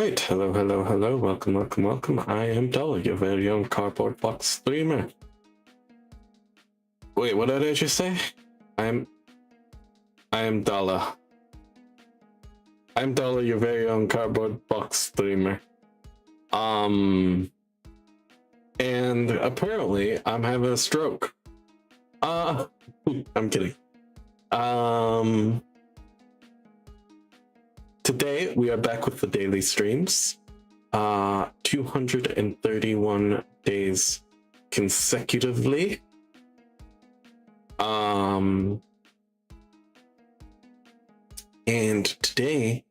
right, hello, welcome. I am Dalah, your very own cardboard box streamer. Wait, what did I just say? I am Dalah. I'm Dalah, your very own cardboard box streamer. And apparently I'm having a stroke. I'm kidding. Today we are back with the daily streams. 231 days consecutively. And today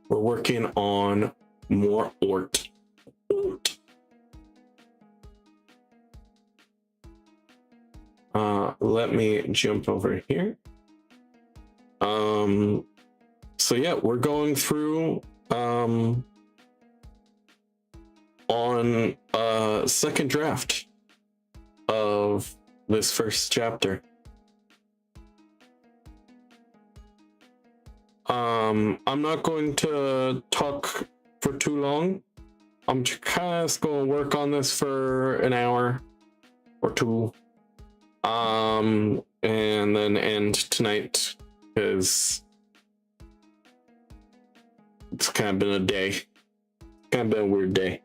we're working on more ort. Let me jump over here. So yeah, we're going through on a second draft of this first chapter. I'm not going to talk for too long. I'm kind of going to work on this for an hour or two, and then end tonight because it's kind of been a day. Kind of been a weird day.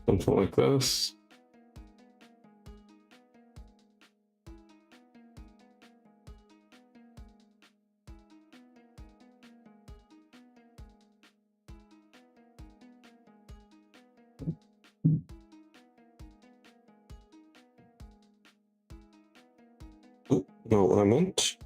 Something like this. Oh, no, what I meant.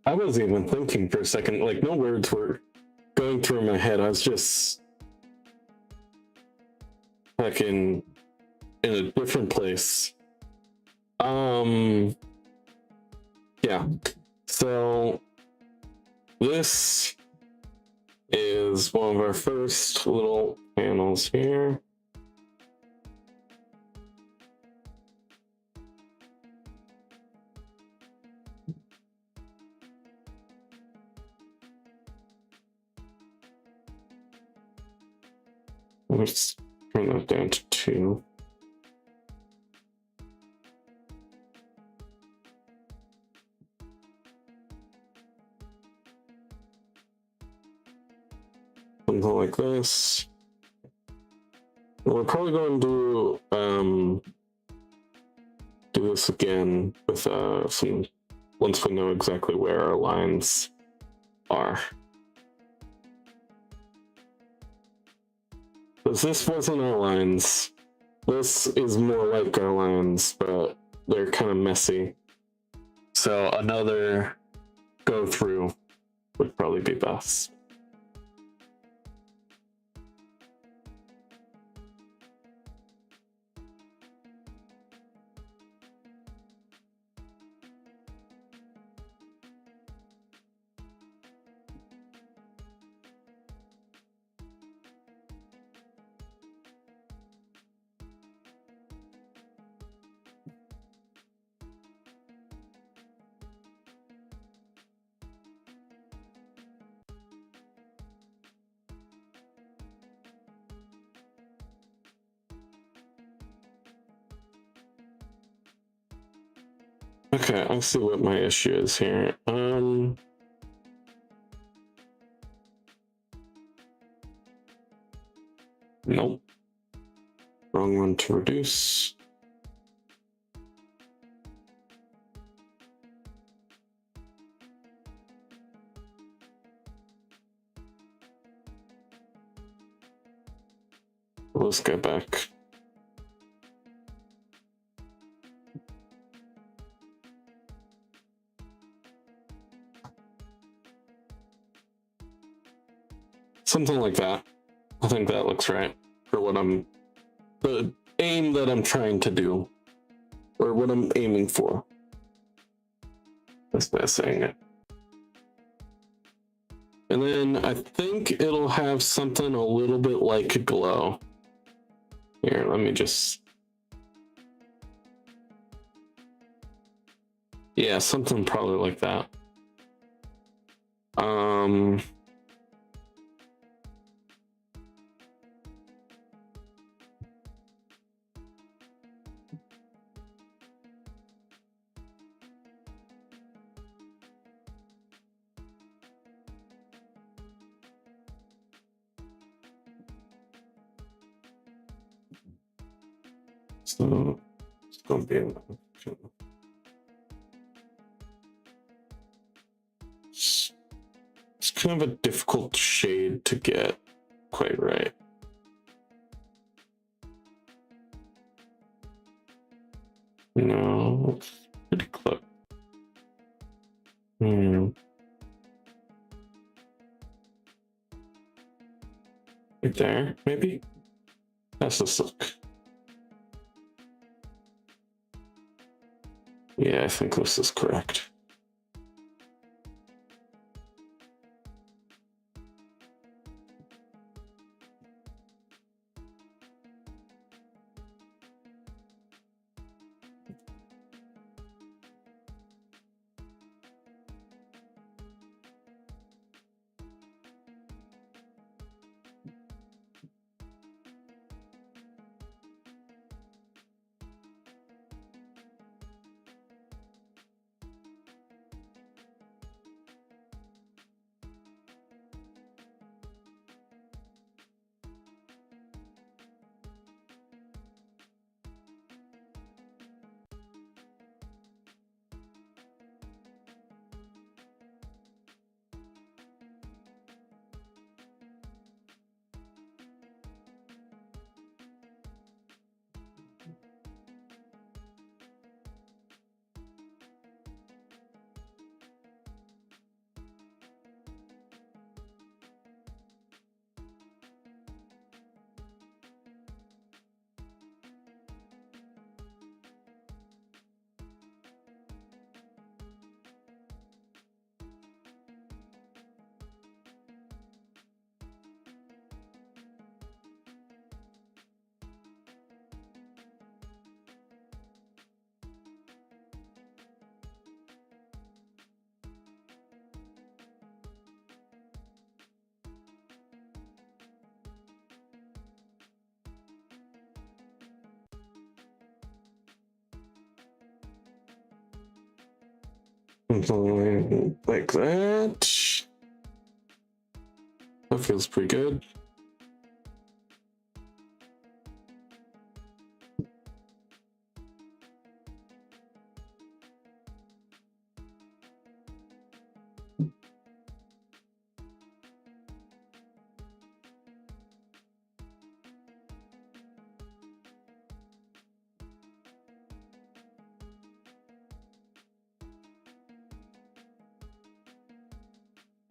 I wasn't even thinking for a second, like no words were going through my head. I was just like in a different place. Yeah. So this is one of our first little panels here. Let's turn that down to 2. Something like this. We're probably going to do this again with some once we know exactly where our lines are. Because this wasn't our lines. This is more like our lines, but they're kind of messy. So another go through would probably be best. Okay, I see what my issue is here. Nope. Wrong one to reduce. Let's go back. Something like that. I think that looks right for what the aim that I'm trying to do, or what I'm aiming for. That's way of saying it. And then I think it'll have something a little bit like a glow. Here, let me just... Yeah, something probably like that. So it's gonna be it's kind of a difficult shade to get quite right. No, it's pretty close. Right there, maybe? That's this look. Yeah, I think this is correct. Something like that. That feels pretty good.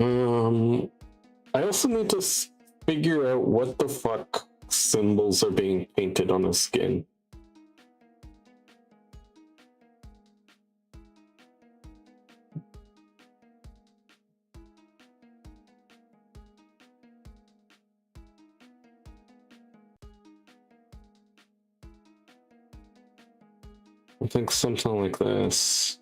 I also need to figure out what the fuck symbols are being painted on the skin. I think something like this.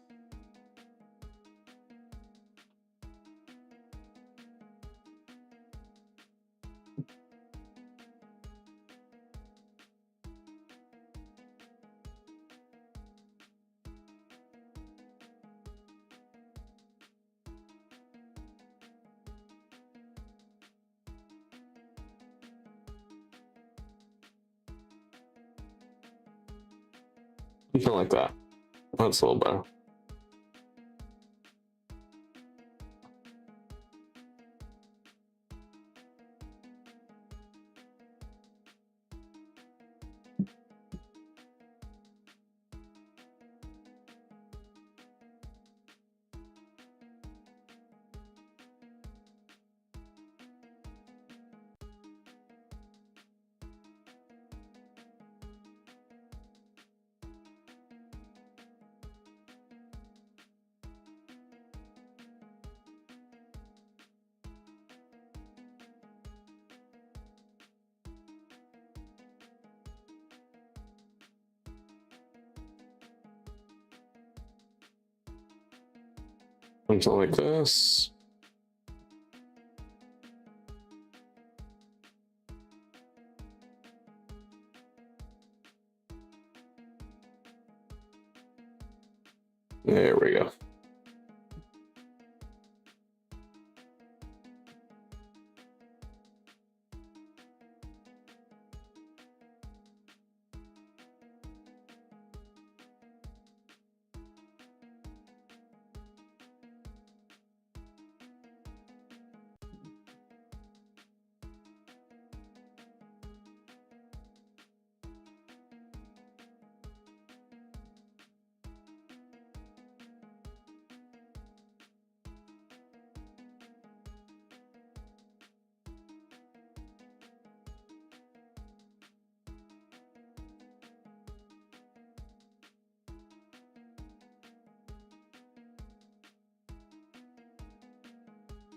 Something like that. That's a little better. Something like this. There we go.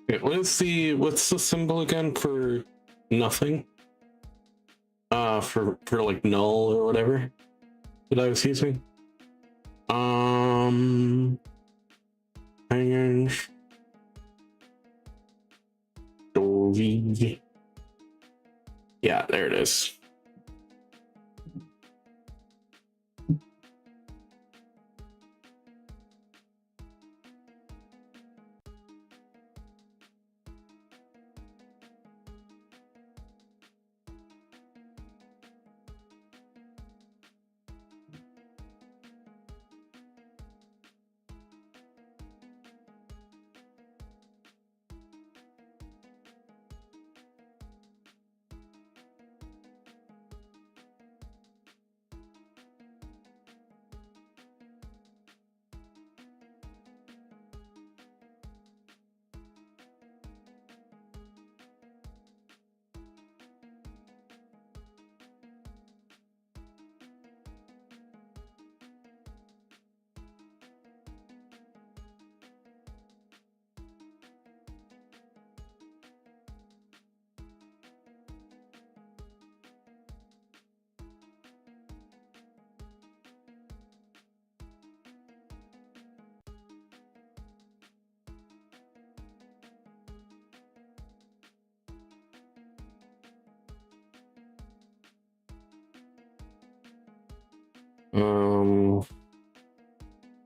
Okay, what's the symbol again for nothing? For like null or whatever that I was using. Hanging. Yeah, there it is.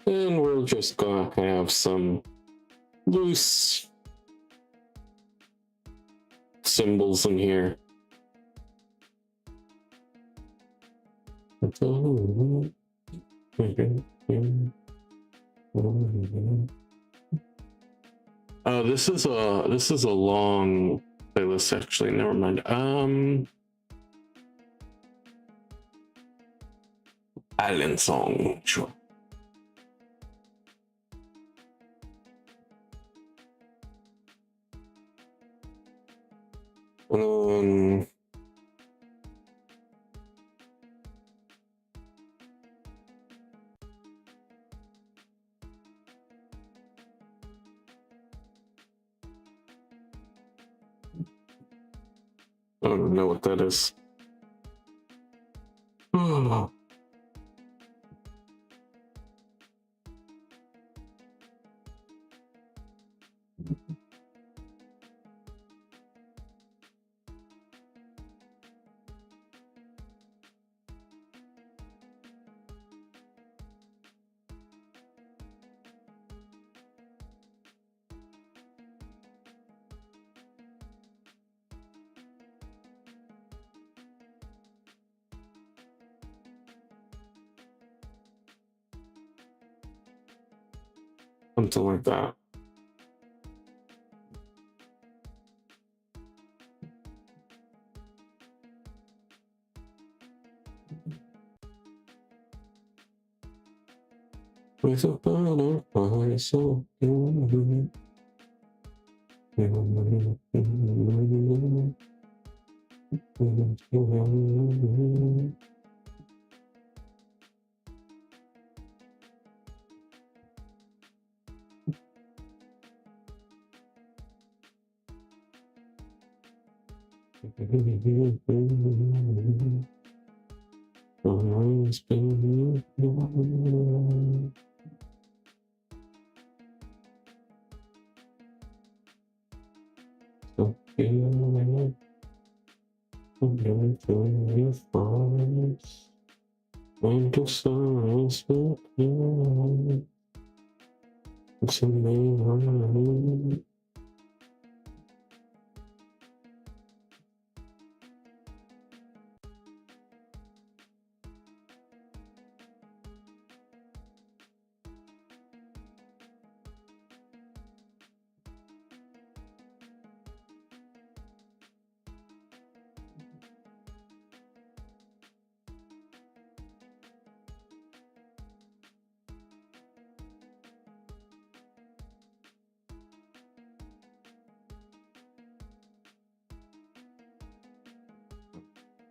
And we're just gonna have some loose symbols in here. Oh, this is a long playlist actually. Never mind. Island song, sure. And then I don't know what that is. Oh. Something like that. With a butterfly so beautiful.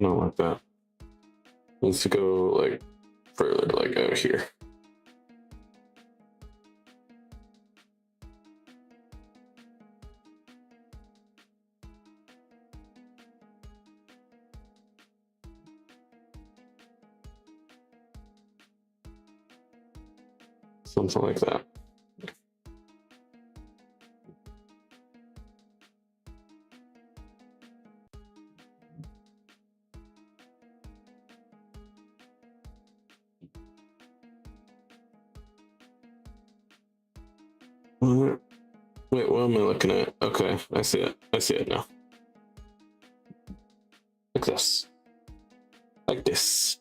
Not like that. Needs to go like further, like out here. Something like that. Wait, what am I looking at? Okay, I see it. I see it now. Like this. Like this.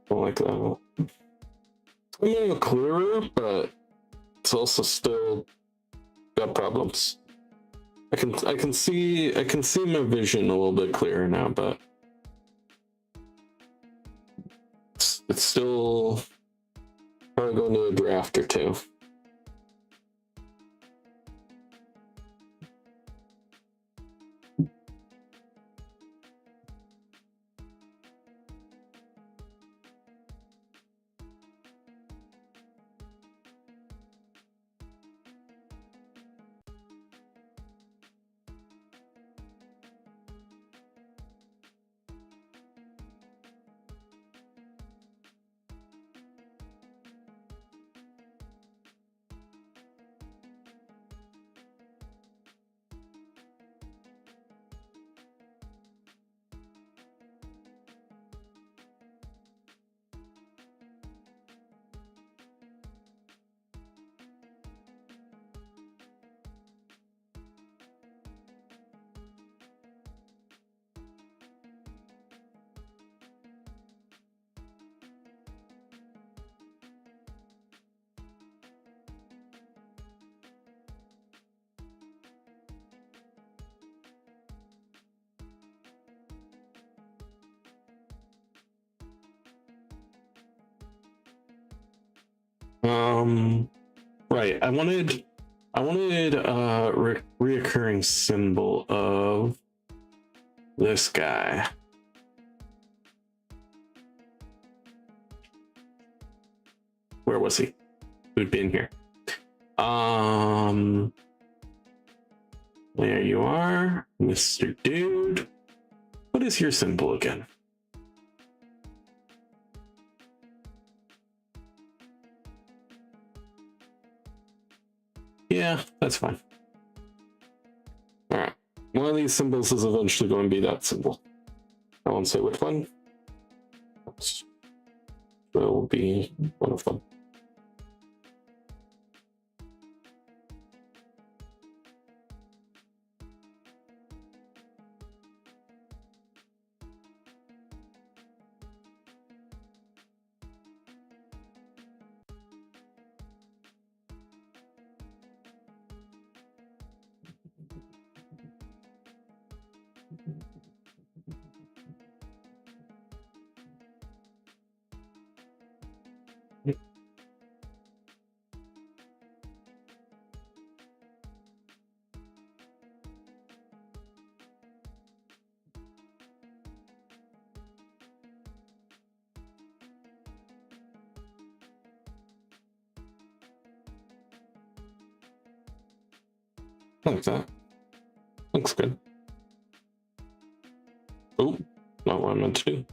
Don't like that. It's a little clearer, but it's also still got problems. I can see my vision a little bit clearer now, but it's still probably going to a draft or two. Right. I wanted a reoccurring symbol of this guy. Where was he? Who'd been here? There you are, Mr. Dude. What is your symbol again? Yeah, that's fine. All right. One of these symbols is eventually going to be that symbol. I won't say which one. It will be one of them. Like that. Looks good. Oh, not what I meant to do.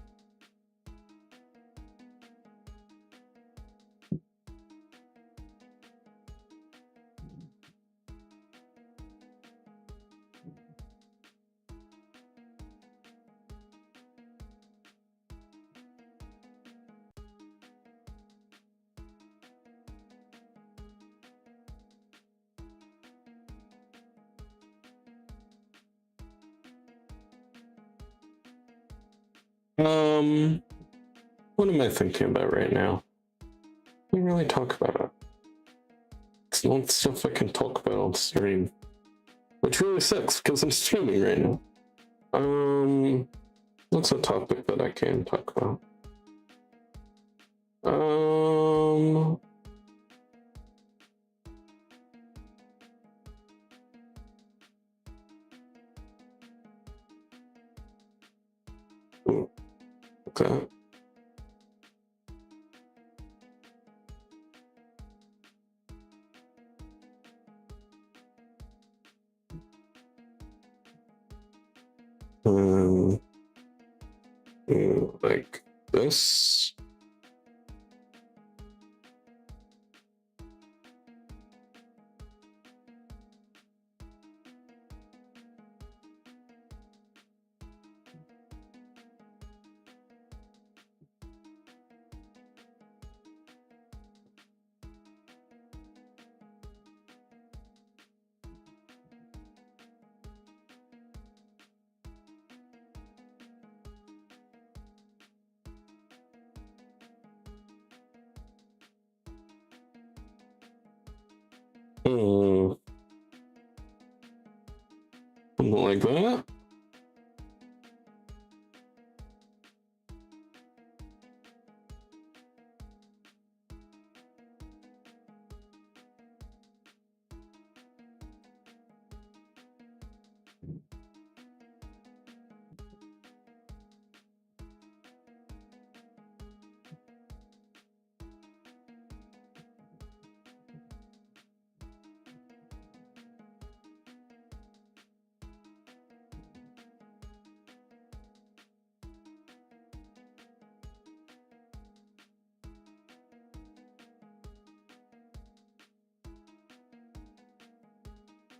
What am I thinking about right now? We really talk about it. It's not stuff I can talk about on stream, which really sucks because I'm streaming right now. What's a topic that I can talk about? Okay. Like this. Something like that.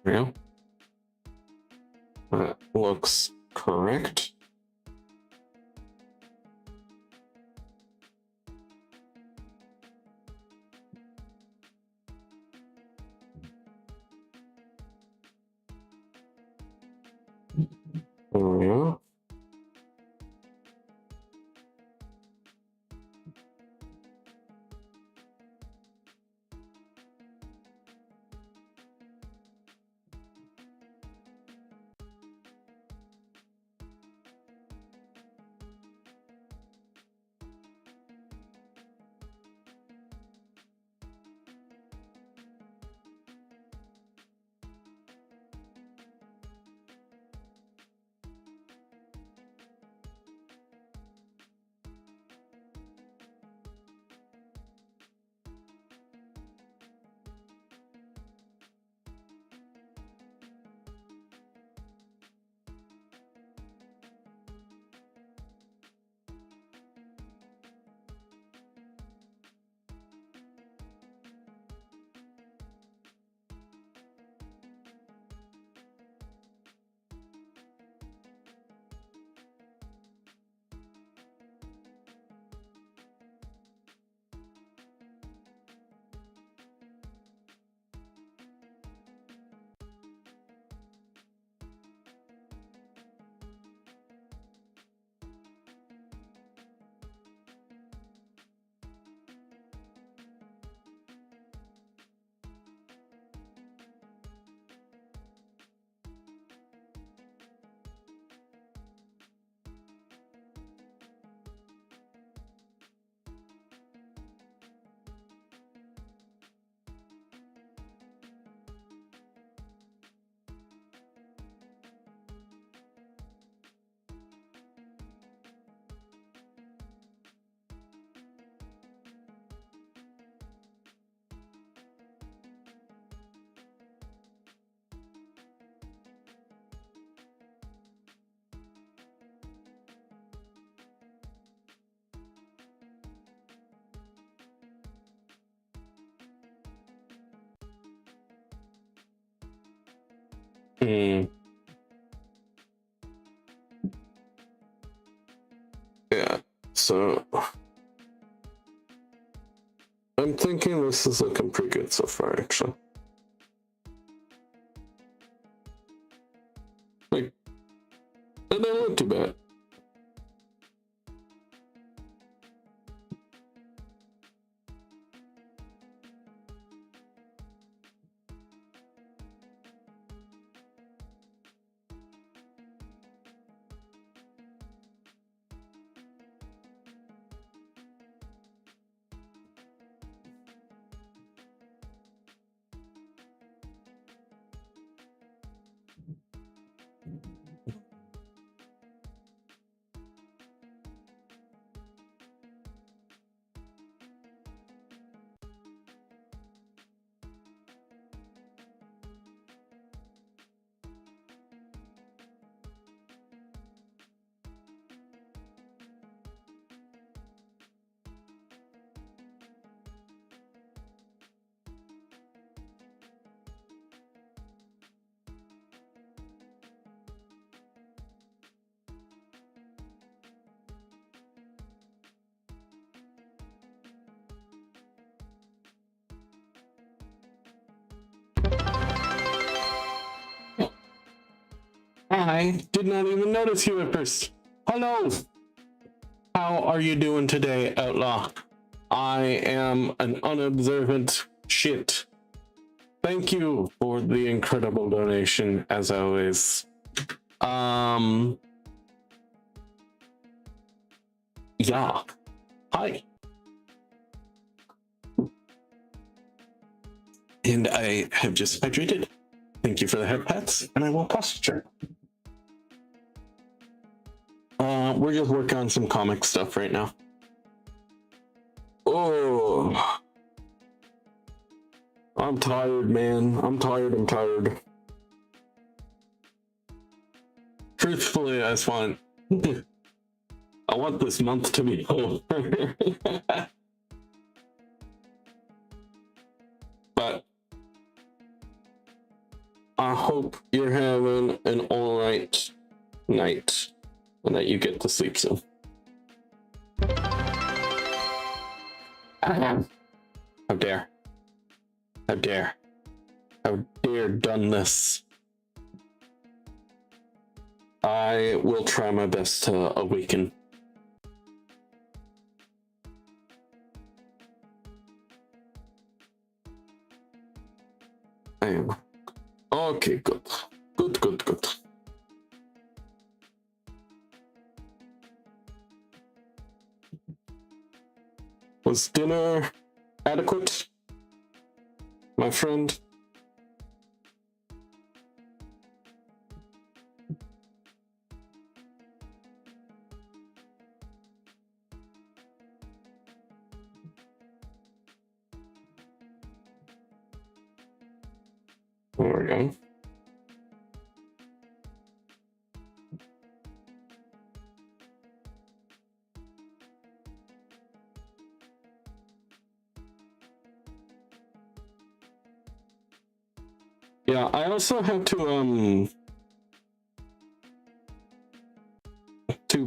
Yeah. That looks correct. Oh, yeah. Yeah, so I'm thinking this is looking pretty good so far, actually. Like, it don't look too bad. I did not even notice you at first. Hello! How are you doing today, Outlaw? I am an unobservant shit. Thank you for the incredible donation, as always. Yeah. Hi. And I have just hydrated. Thank you for the head pats, and I will posture. We're just working on some comic stuff right now. Oh, I'm tired, man. I'm tired. Truthfully, I just want I want this month to be over. But I hope you're having an alright night and that you get to sleep soon. How dare. How dare done this. I will try my best to awaken. I am. Okay, good. Good. Was dinner adequate, my friend? There we go. Yeah, I also have to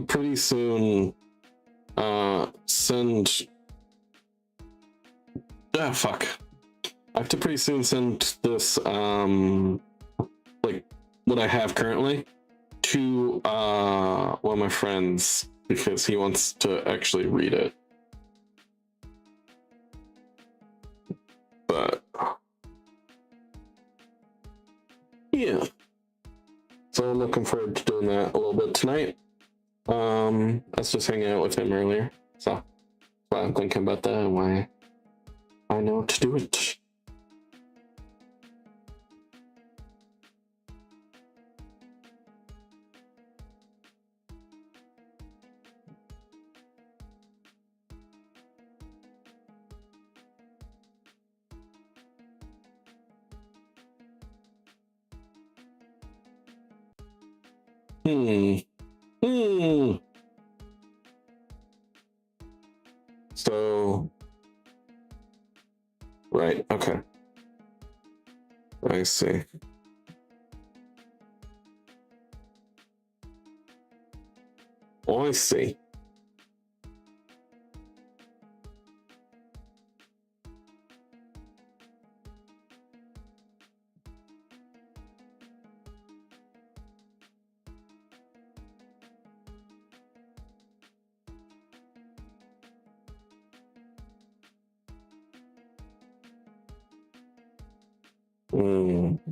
pretty soon send fuck. I have to pretty soon send this like what I have currently to one of my friends because he wants to actually read it. But yeah. So I'm looking forward to doing that a little bit tonight. I was just hanging out with him earlier. So I'm thinking about that and why I know to do it. So, right, okay. I see. Oh, I see.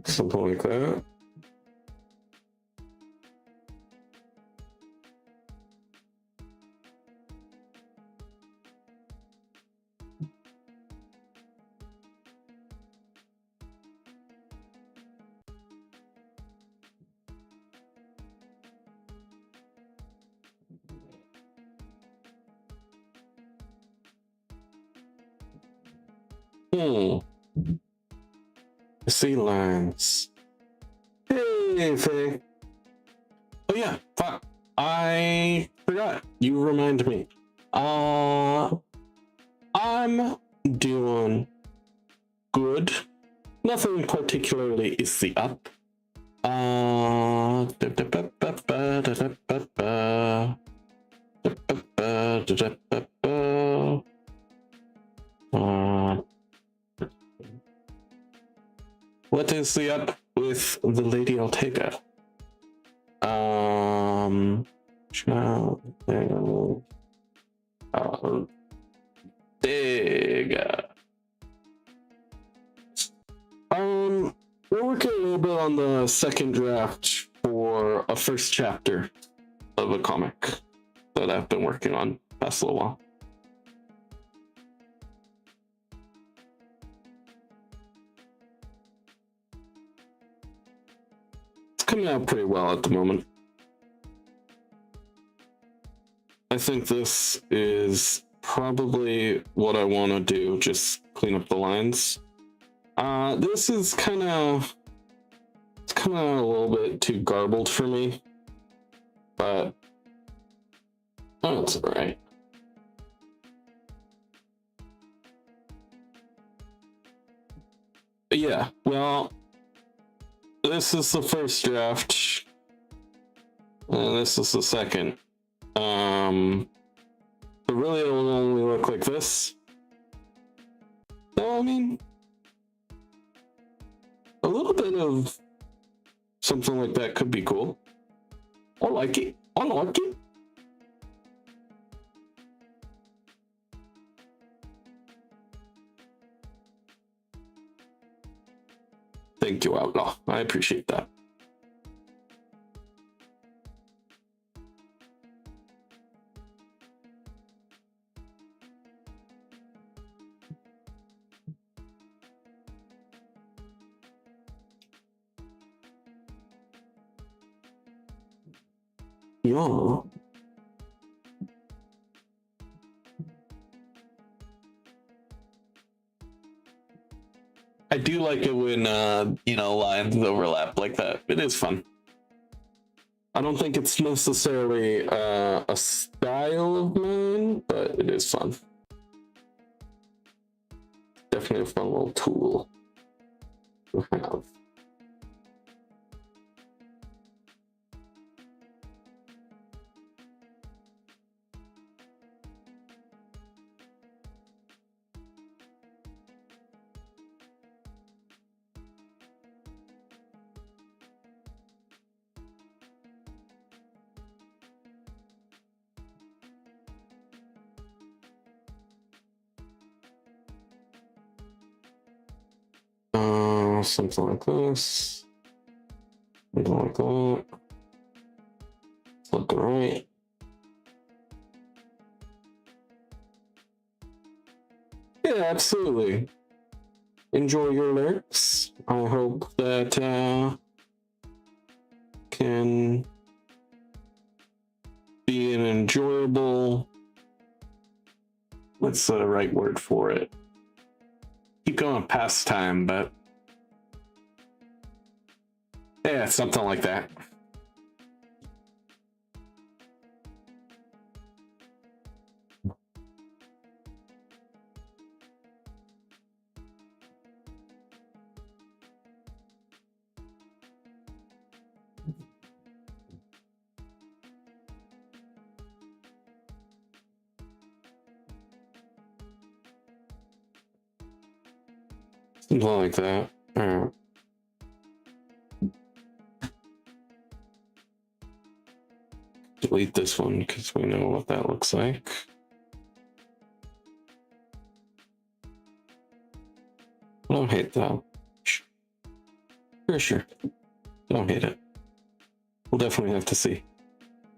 Something like that. Sea lines. Hey, Faye. Oh yeah, fuck. I forgot. You remind me. I'm doing good. Nothing particularly is the up. What is the up with the Lady Ortega? Ortega. We're working a little bit on the second draft for a first chapter of a comic that I've been working on past little while. It's coming out pretty well at the moment. I think this is probably what I want to do, just clean up the lines. This is kind of a little bit too garbled for me, but that's all right. Yeah, well, this is the first draft, and this is the second. But really, it will only look like this. So, I mean, a little bit of something like that could be cool. I like it. I like it. Thank you, Outlaw. I appreciate that. Yeah. I do like it when lines overlap like that. It is fun. I don't think it's necessarily a style of mine, but it is fun. Definitely a fun little tool to have. Something like this. Something like that. It's looking right. Yeah, absolutely. Enjoy your lyrics. I hope that can be an enjoyable. What's the right word for it? Keep going pastime, but yeah, something like that. Something like that. Delete this one because we know what that looks like. I don't hate that. Sure. Don't hate it. We'll definitely have to see.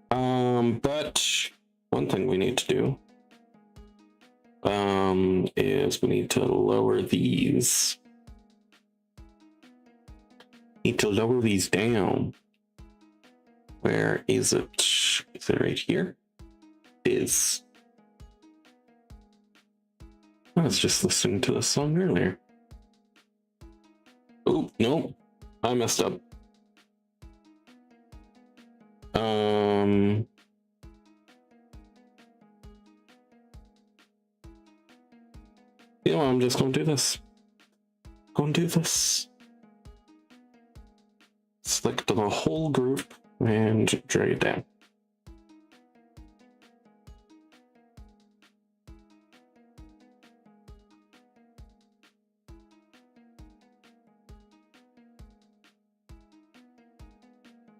But one thing we need to do is we need to lower these. Need to lower these down. Where is it? Is it right here? It is. I was just listening to this song earlier. Oh, no. I messed up. You know, I'm just gonna do this. Select the whole group and drag it down.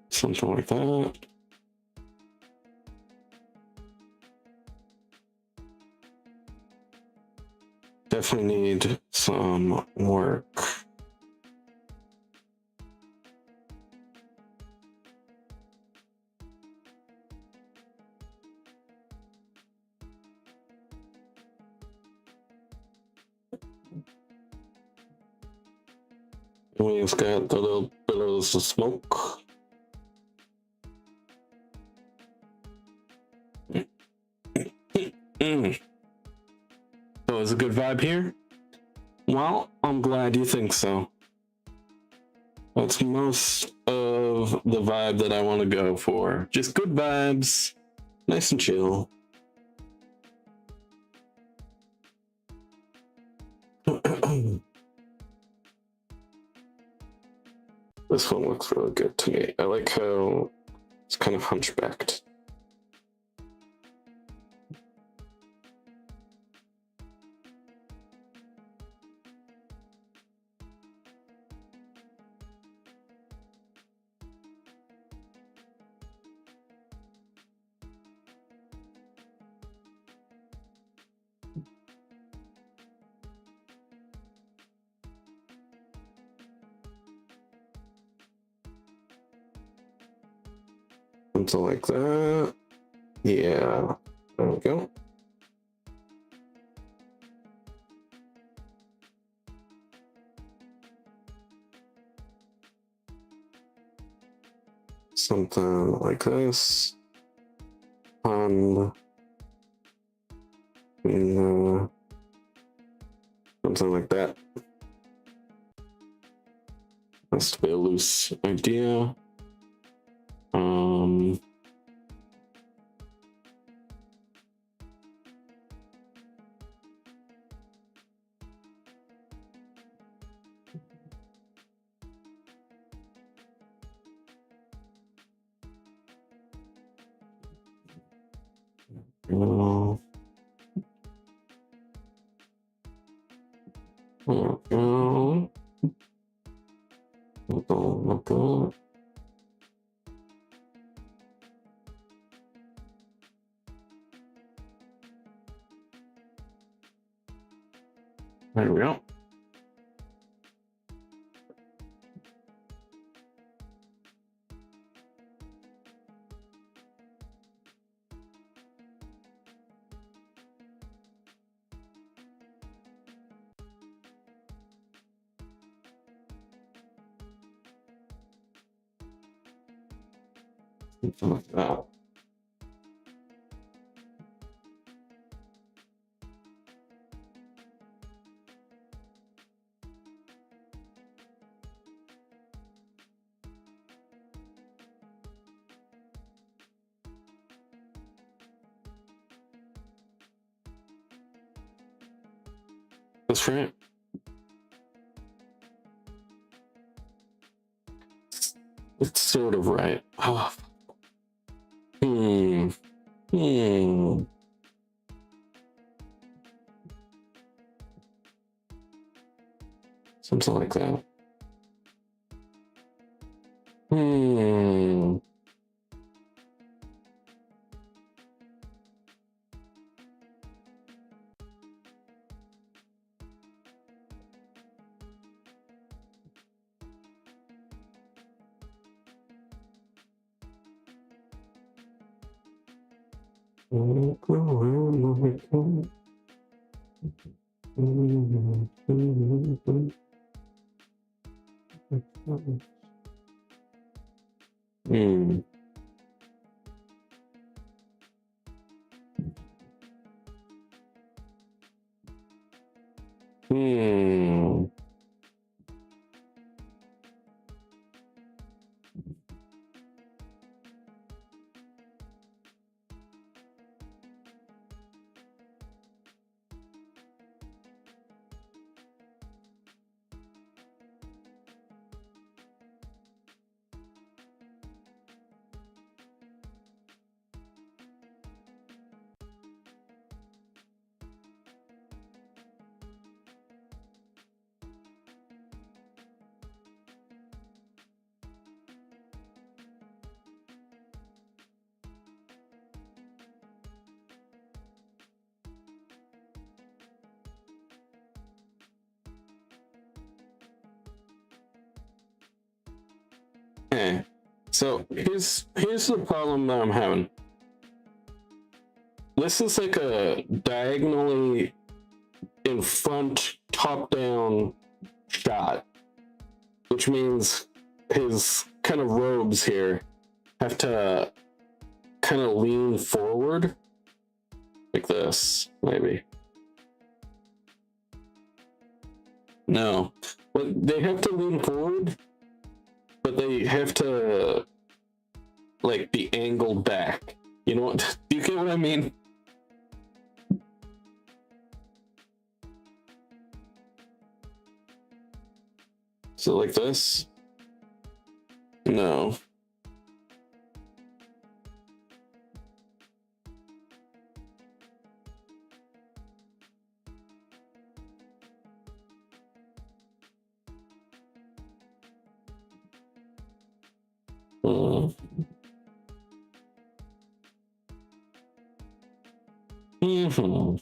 Something like that. Definitely need some work. We've got the little billows of smoke. So is a good vibe here? Well, I'm glad you think so. That's most of the vibe that I want to go for. Just good vibes, nice and chill. This one looks really good to me. I like how it's kind of hunchbacked. Something like that. Yeah, there we go. Something like this. And something like that. Has to be a loose idea. There we go. Something like that. That's right. It's sort of right. Oh. Something like that. Hmm. Hmm. Hmm. Okay. So here's the problem that I'm having. This is like a diagonally in front, top down shot, which means his kind of robes here have to kind of lean forward like this, maybe. No, but they have to lean forward, but they have to like be angled back. You know what? Do you get what I mean? So like this? No. Mm-hmm.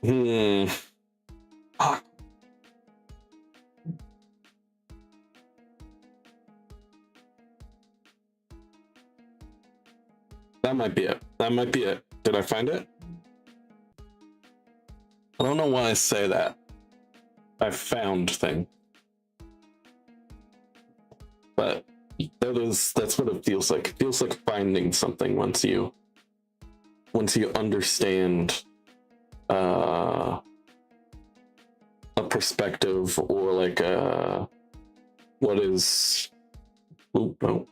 Hmm. Ah, that might be it. That might be it. Did I find it? I don't know why I say that. I found thing. But that's what it feels like. It feels like finding something once you understand a perspective or like what is oh no.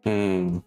Hmm.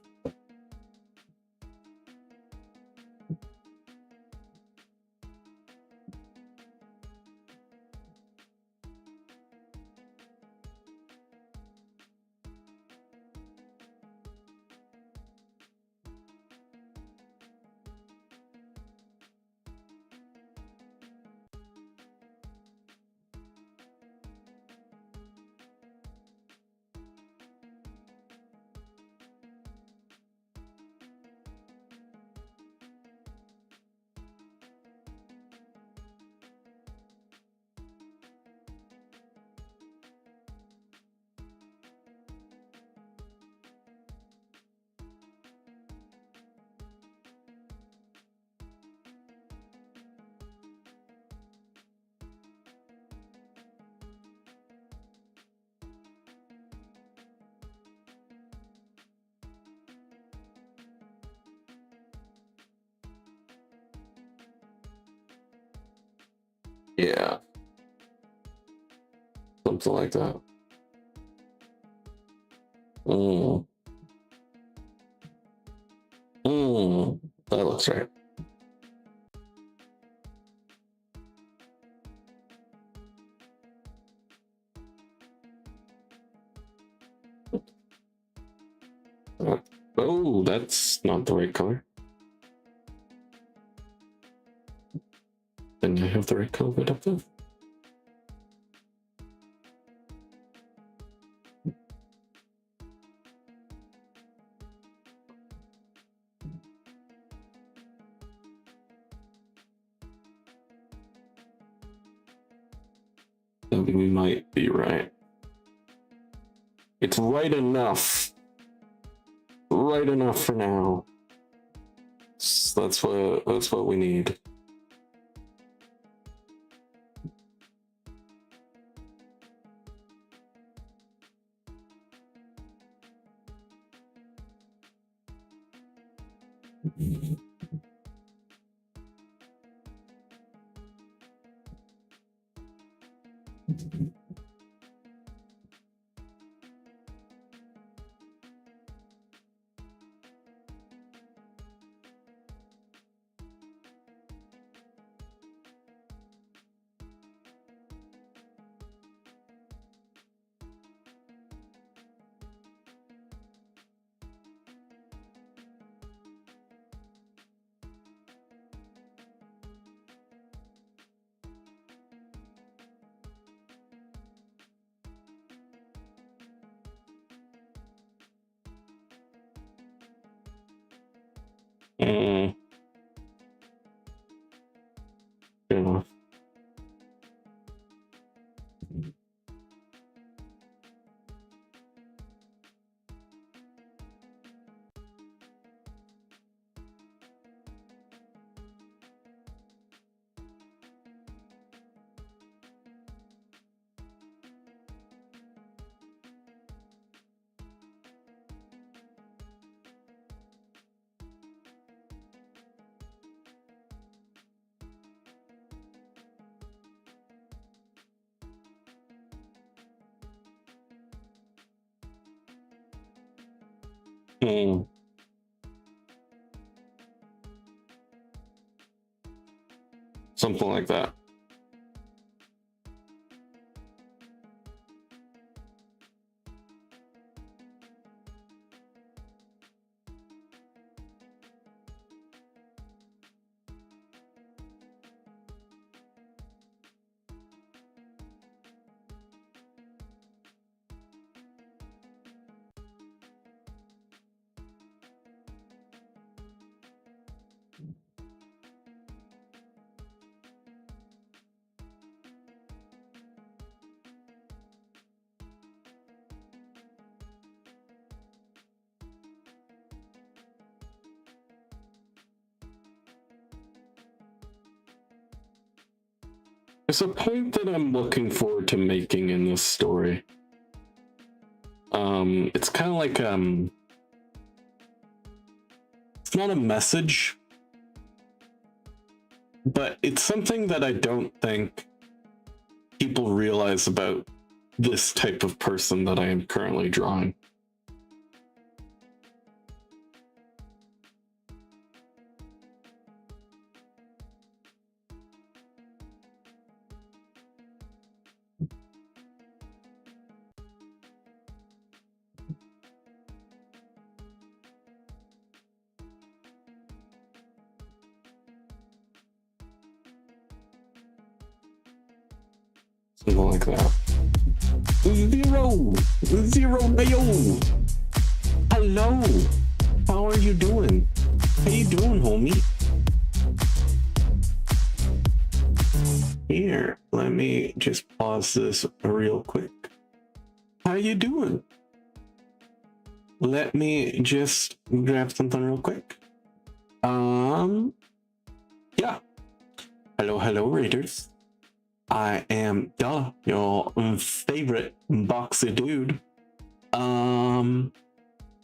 Yeah. Something like that. That looks right. Oh, that's not the right color. Then you have the right color bit up there. We might be right. It's right enough. Right enough for now. So that's what we need. Fair enough. Something like that. There's a point that I'm looking forward to making in this story. It's kind of like it's not a message, but it's something that I don't think people realize about this type of person that I am currently drawing. Something like that. Zero Nayo. Hello. How are you doing? How you doing, homie? Here, let me just pause this real quick. How you doing? Let me just grab something real quick. Yeah. Hello, Raiders. I am Dalah, your favorite boxer dude.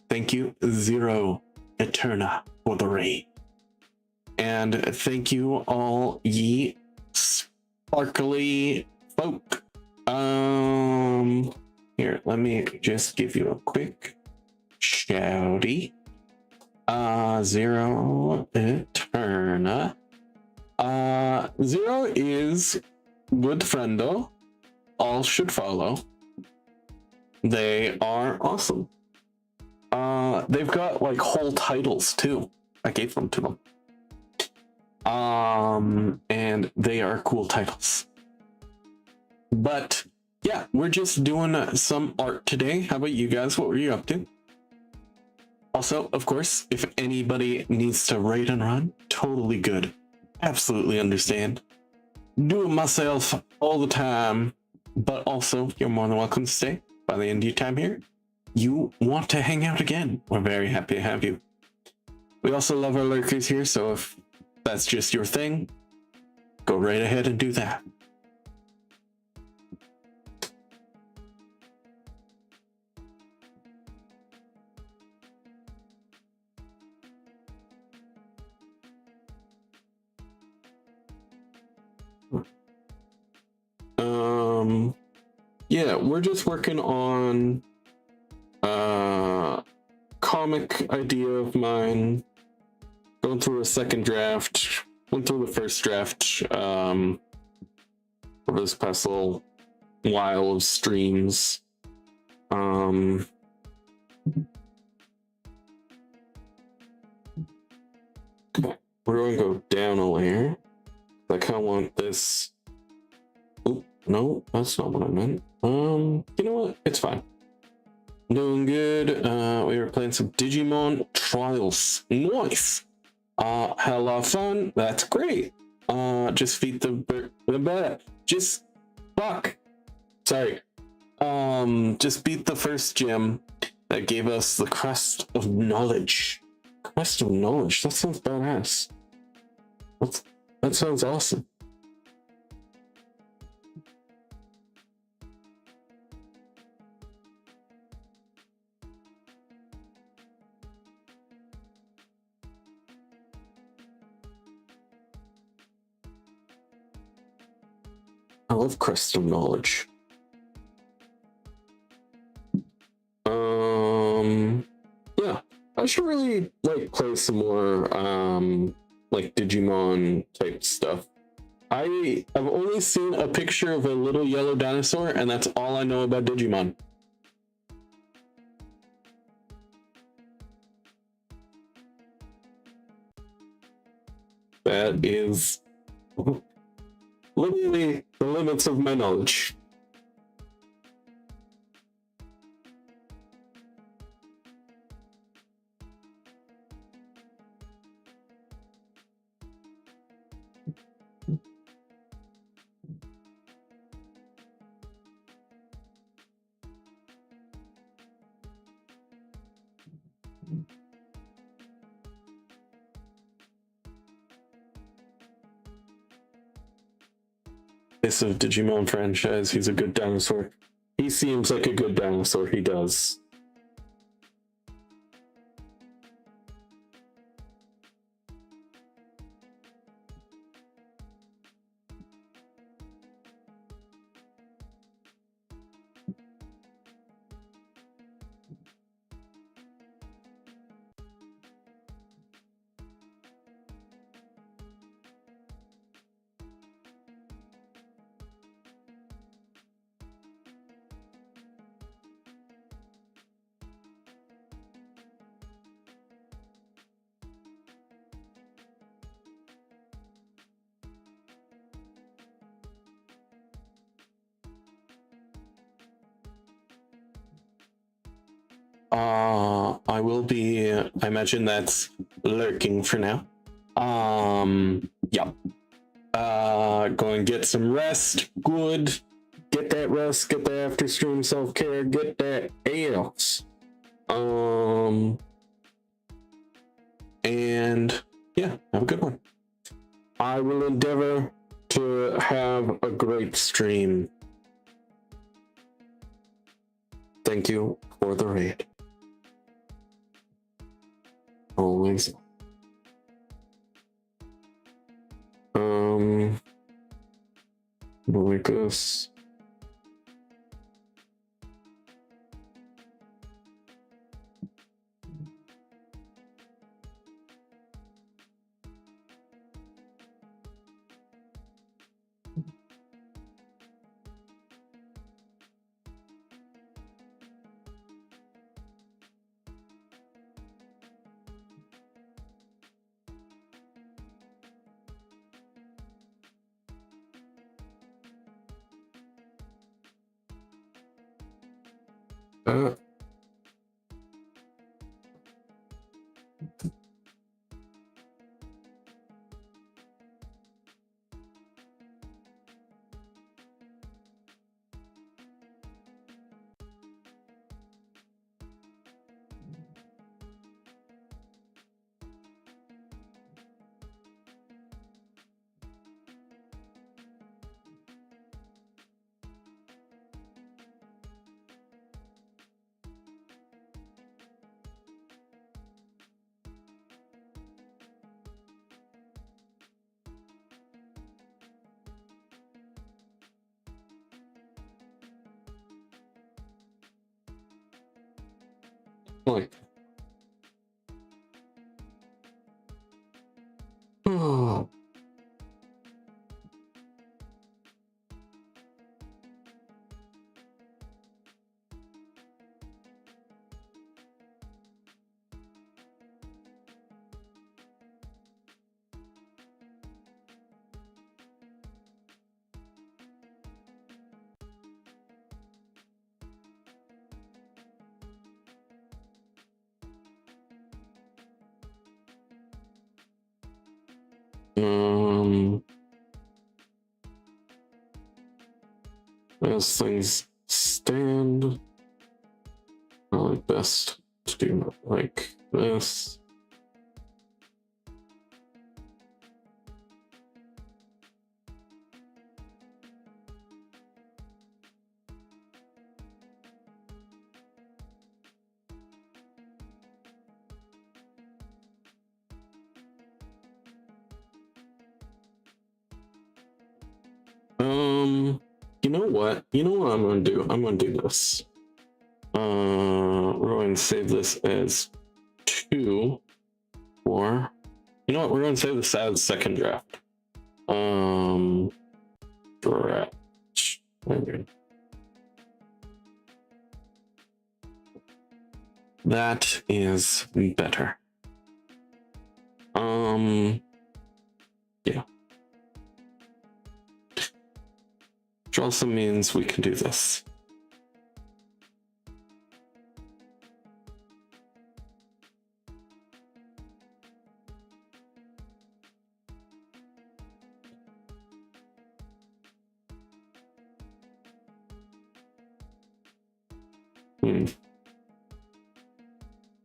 Thank you, Zero Eterna, for the raid. And thank you all ye sparkly folk. Here, let me just give you a quick shouty. Zero Eterna. Zero is good friendo. All should follow. They are awesome. They've got like whole titles too. I gave them to them. And they are cool titles. But yeah, we're just doing some art today. How about you guys? What were you up to? Also, of course, if anybody needs to write and run, totally good. Absolutely understand. Do it myself all the time. But also, you're more than welcome to stay by the end of your time here. You want to hang out again, we're very happy to have you. We also love our lurkers here, so if that's just your thing, go right ahead and do that. Yeah, we're just working on comic idea of mine, going through a second draft, went through the first draft over this past little while of streams. Okay, we're going to go down a layer. I kind of want this. Oh, no, that's not what I meant. You know what? It's fine. Doing good. We were playing some Digimon Trials. Nice. Hella fun. That's great. Just beat just fuck. Sorry. Just beat the first gym that gave us the Crest of Knowledge. Crest of Knowledge. That sounds badass. That sounds awesome. I love Crest of Knowledge. Yeah, I should really like play some more like Digimon type stuff. I've only seen a picture of a little yellow dinosaur, and that's all I know about Digimon. That is literally the limits of my knowledge. This of Digimon franchise, he's a good dinosaur. He seems like a good dinosaur, he does. I will be, I imagine that's lurking for now. Yeah. Go and get some rest. Good. Get that rest, get that after stream self-care, get that else. And yeah, have a good one. I will endeavor to have a great stream. Thank you for the raid. Always. focus. Uh, like, oh, um, as things stand, probably best to do like this. You know what? You know what I'm gonna do? I'm gonna do this. We're going to save this as 2, or you know what? We're going to save this as second draft. Draft. That is better. Yeah. Which also means we can do this.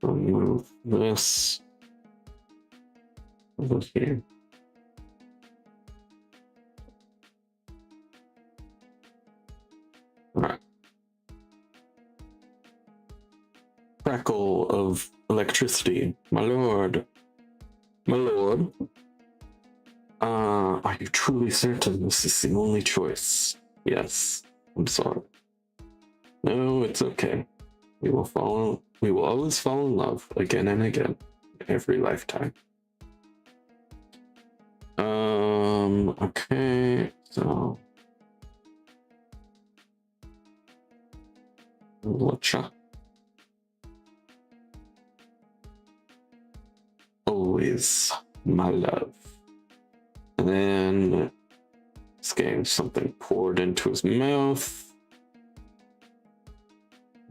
Remove this over here. All right. Crackle of electricity, my lord. My lord. Are you truly certain this is the only choice? Yes. I'm sorry. No, it's okay. We will always fall in love again and again, every lifetime. Okay, so Lucha. Always my love. And then this game, something poured into his mouth.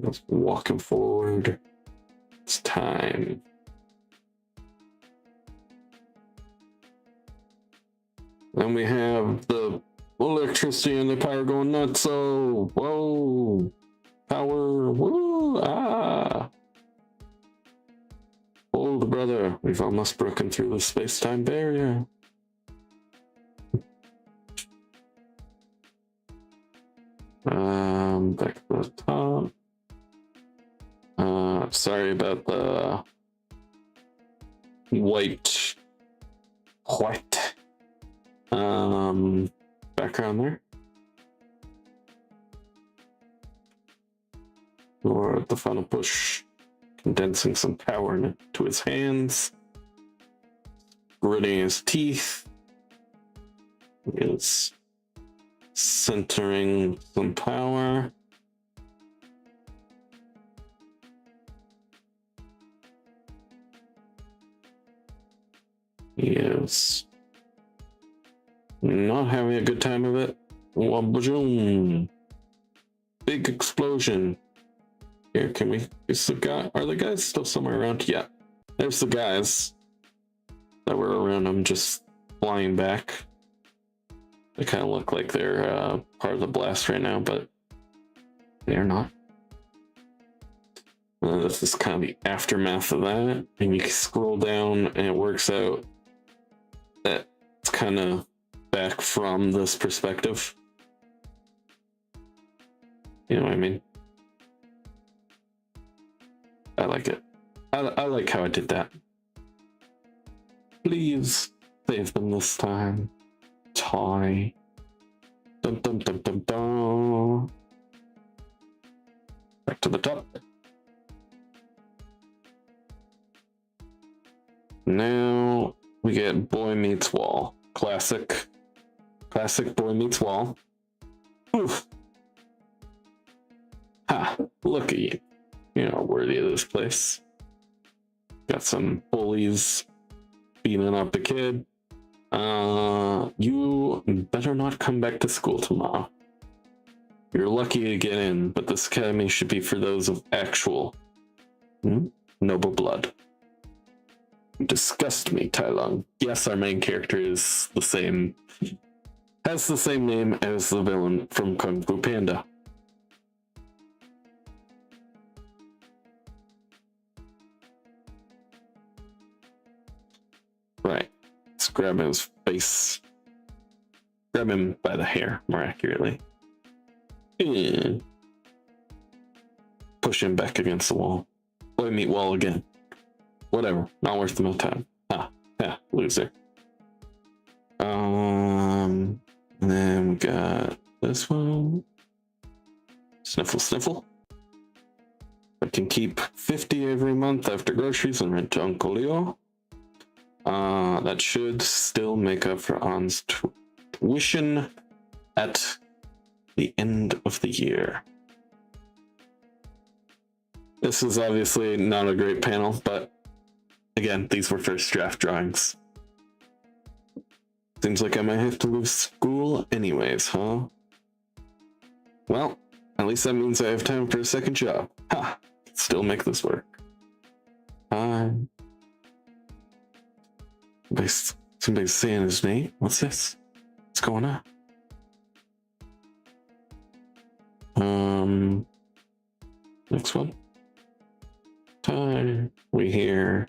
Just walking forward. It's time. Then we have the electricity and the power going nuts. So, whoa, power, woo, ah. Old brother, we've almost broken through the space-time barrier. Back to the top. Sorry about the white background there. Or at the final push, condensing some power into his hands, gritting his teeth, is centering some power. He is not having a good time of it. Waboom! Big explosion. Here, can we? Is the guy? Are the guys still somewhere around? Yeah, there's the guys that were around him, just flying back. They kind of look like they're part of the blast right now, but they're not. This is kind of the aftermath of that, and you can scroll down, and it works out that it's kind of back from this perspective. You know what I mean? I like it. I like how I did that. Please save them this time. Toy. Dun dun dun dun dun. Back to the top. Now we get Boy Meets Wall. Classic Boy Meets Wall. Oof. Ha! Look at you. You're not worthy of this place. Got some bullies beating up the kid. You better not come back to school tomorrow. You're lucky to get in, but this academy should be for those of actual noble blood. You disgust me, Tai Lung. Yes, our main character is the same, has the same name as the villain from Kung Fu Panda. Right. Let's grab his face. Grab him by the hair, more accurately. And push him back against the wall. Boy meet wall again. Whatever. Not worth my time. Loser. And then we got this one. Sniffle. I can keep 50 every month after groceries and rent to Uncle Leo. That should still make up for An's tuition at the end of the year. This is obviously not a great panel, but again, these were first draft drawings. Seems like I might have to leave school anyways, huh? Well, at least that means I have time for a second job. Ha! Still make this work. Somebody's saying his name. What's this? What's going on? Next one. Time. We hear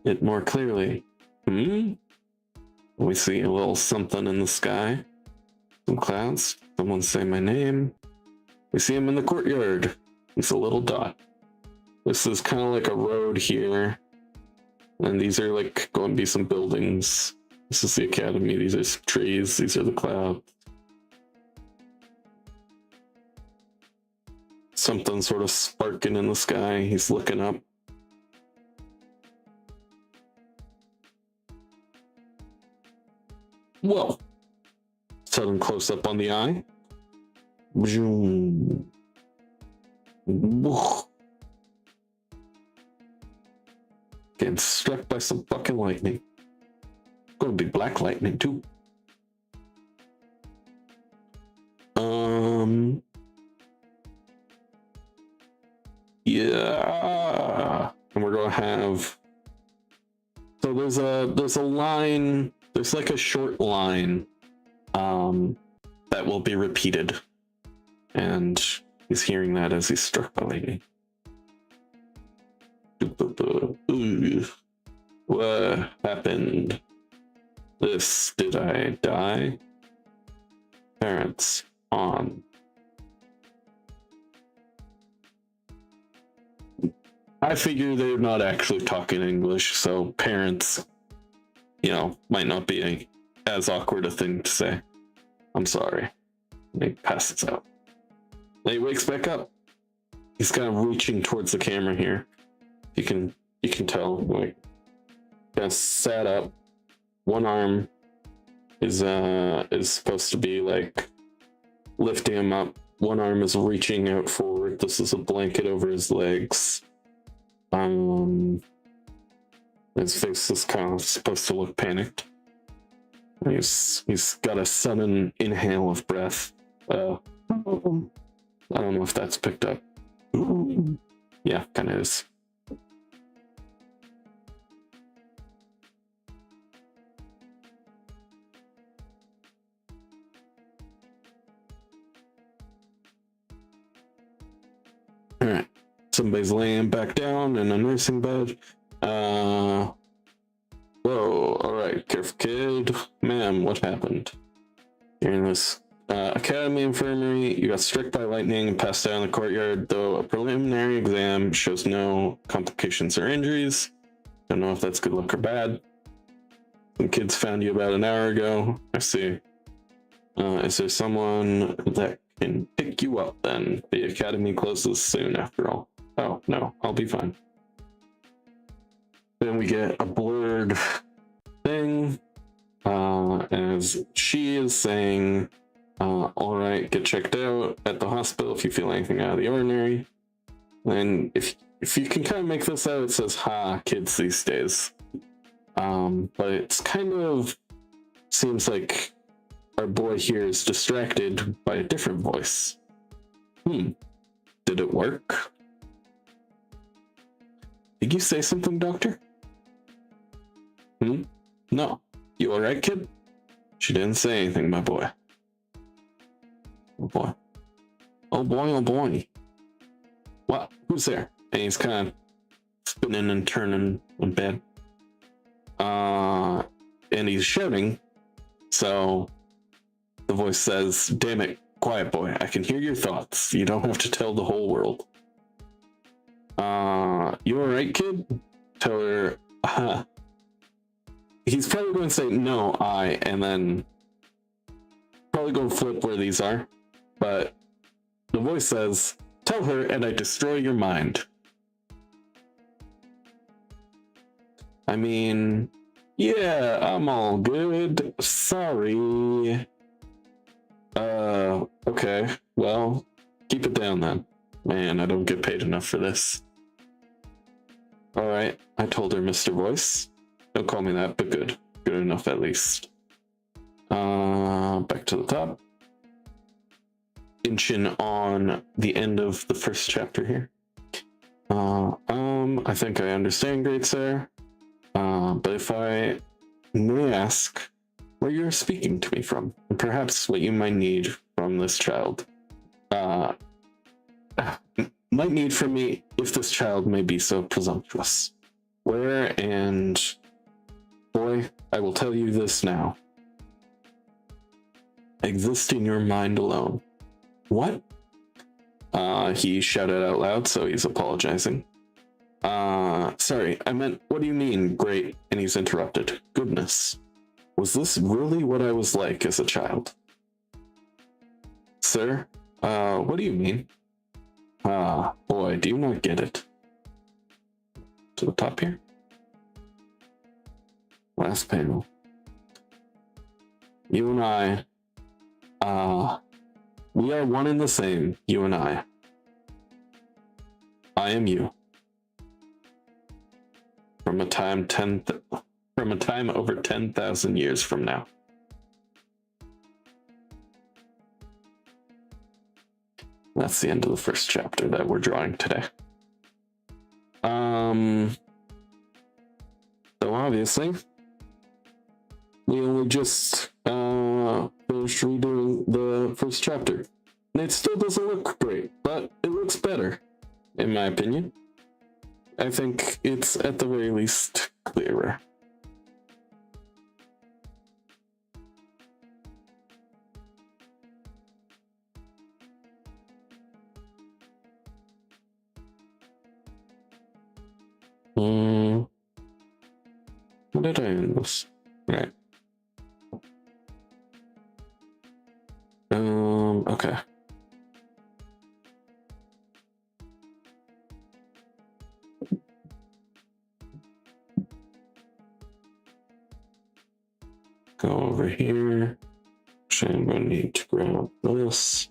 it more clearly. We see a little something in the sky. Some clouds. Someone say my name. We see him in the courtyard. He's a little dot. This is kind of like a road here. And these are like going to be some buildings. This is the academy. These are some trees. These are the clouds. Something sort of sparking in the sky. He's looking up. Whoa. Sudden close up on the eye. Boom. Getting struck by some fucking lightning. Gonna be black lightning too. Yeah. And we're gonna have, so there's a line, there's like a short line that will be repeated. And he's hearing that as he's struck by lightning. What happened? Did I die? Parents on. I figure they're not actually talking English, so parents, might not be as awkward a thing to say. I'm sorry. And he passes out. And he wakes back up. he's kind of reaching towards the camera here. You can tell, like, kind of sat up. One arm is supposed to be like lifting him up. One arm is reaching out forward. This is a blanket over his legs. His face is kind of supposed to look panicked. He's got a sudden inhale of breath. I don't know if that's picked up. Yeah, kind of is. All right, somebody's laying back down in a nursing bed. Whoa, all right, careful kid. Ma'am, what happened? You're in this academy infirmary. You got struck by lightning and passed out in the courtyard, though a preliminary exam shows no complications or injuries. Don't know if that's good luck or bad. Some kids found you about an hour ago. I see. Is there someone that can pick you up then? The academy closes soon after all. Oh, no, I'll be fine. Then we get a blurred thing as she is saying, all right, get checked out at the hospital if you feel anything out of the ordinary. And if you can kind of make this out, it says, ha, kids these days. But it's kind of seems like our boy here is distracted by a different voice. Did it work? Did you say something, doctor? No. You alright, kid? She didn't say anything, my boy. Oh boy. Oh boy, oh boy. What? Who's there? And he's kind of spinning and turning in bed. And he's shouting. So the voice says, damn it, quiet boy. I can hear your thoughts. You don't have to tell the whole world. You alright, kid? Tell her, He's probably going to say, no, and then probably going to flip where these are. But the voice says, tell her and I destroy your mind. I mean, yeah, I'm all good. Sorry. Okay. Well, keep it down then. Man, I don't get paid enough for this. Alright, I told her, Mr. Voice. Don't call me that, but good. Good enough at least. Back to the top. Inching on the end of the first chapter here. I think I understand, great sir. But if I may ask where you're speaking to me from, and perhaps what you might need from this child. Might need from me if this child may be so presumptuous. Where and... Boy, I will tell you this now. Exist in your mind alone. What? He shouted out loud, so he's apologizing. Sorry, I meant, what do you mean, great? And he's interrupted. Goodness. Was this really what I was like as a child? Sir? What do you mean? Boy, do you not get it? To the top here? Last panel. You and I, we are one and the same, you and I. I am you. From a time over 10,000 years from now. That's the end of the first chapter that we're drawing today. So obviously, we only just finished redoing the first chapter. And it still doesn't look great, but it looks better, in my opinion. I think it's at the very least clearer. What did I end this? Right. Okay. go over here. Actually, I'm going to need to grab this.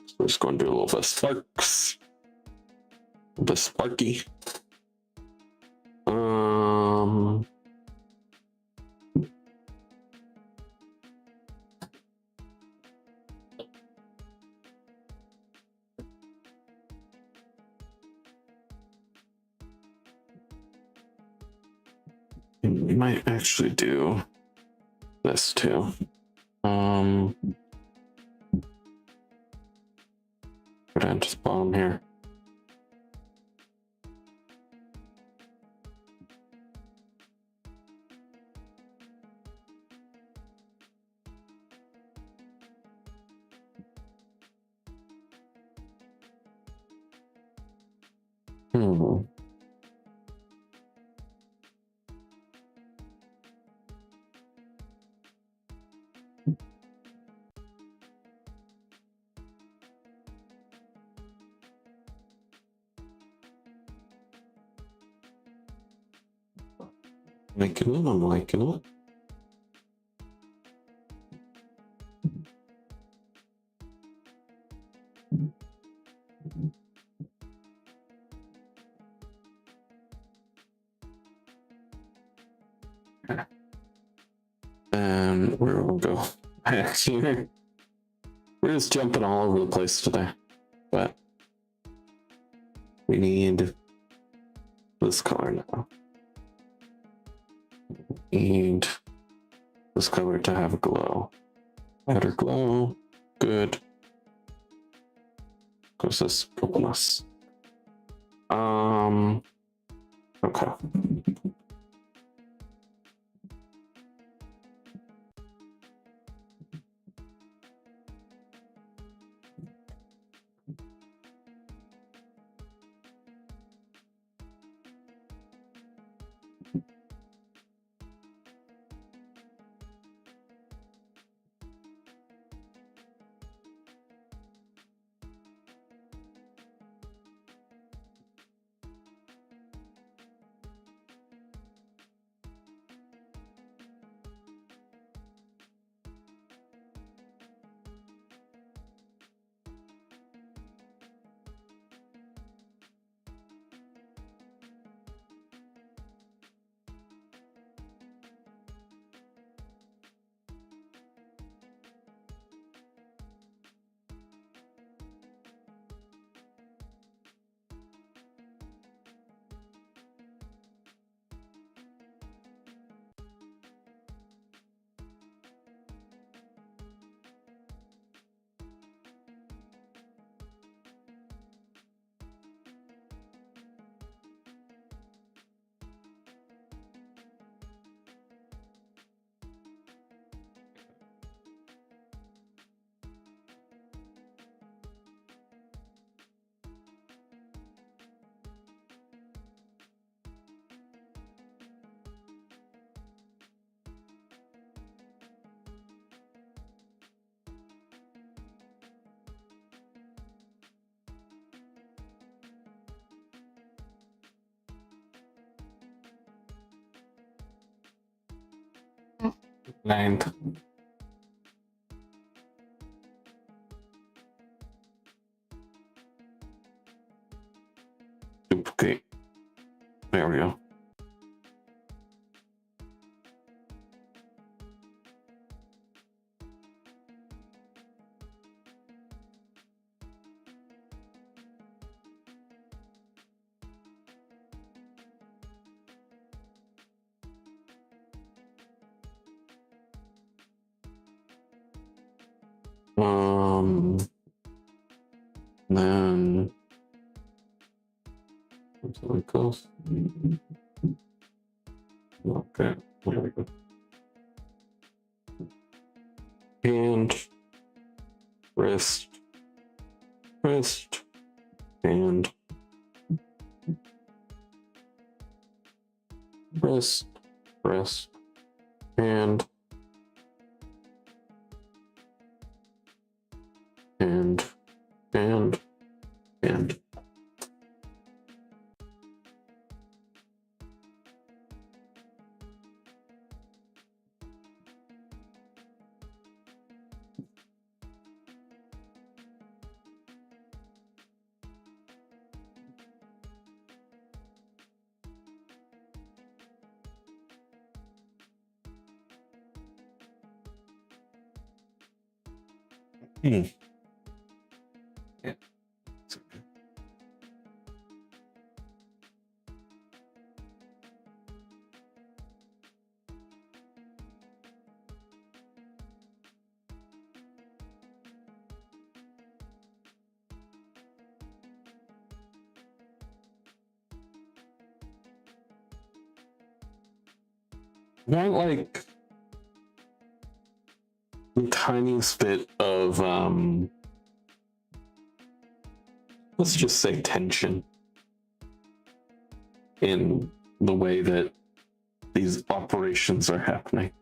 So we're just going to do a little bit of sparks. A bit sparky. We might actually do this too. Go down to the bottom here. Liking it, I'm liking it. And where will we go? Actually, we're just jumping all over the place today, but we need this color now. Need this color to have a glow. Better glow. Good. Because this openness. Okay. Land. Duplicate. There we go. Then something close. Okay, there we go. Hand, wrist, wrist, hand, wrist, wrist, hand, and, and, and. Hmm. Yeah. Want like the tiniest bit of let's just say tension in the way that these operations are happening.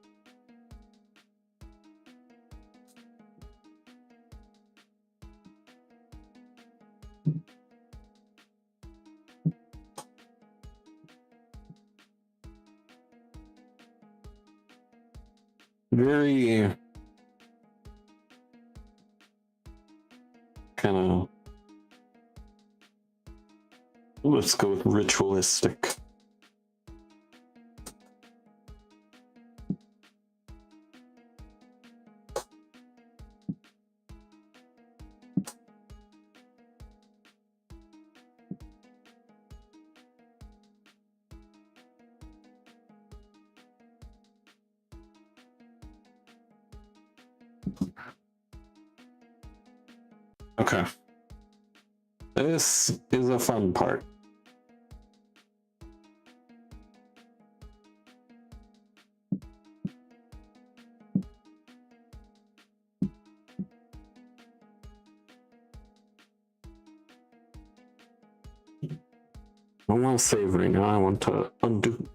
Very kind of, let's go with ritualistic. Okay. This is a fun part. I don't want to save right now. I want to undo.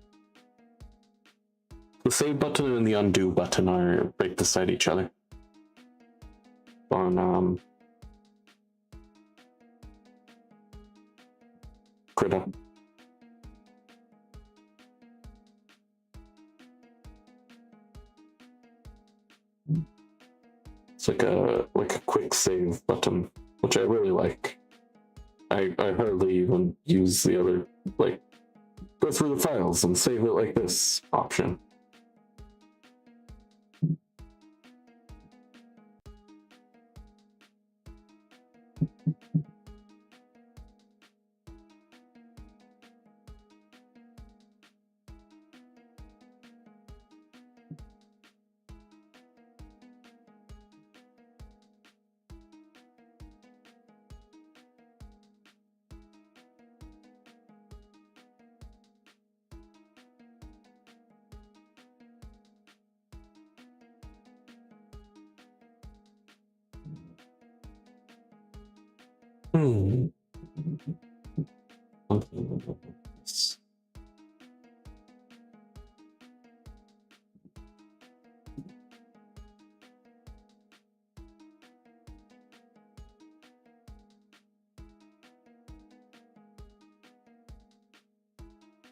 The save button and the undo button are right beside each other. On Krita. It's like a quick save button, which I really like. I hardly even use the other, like, go through the files and save it like this option.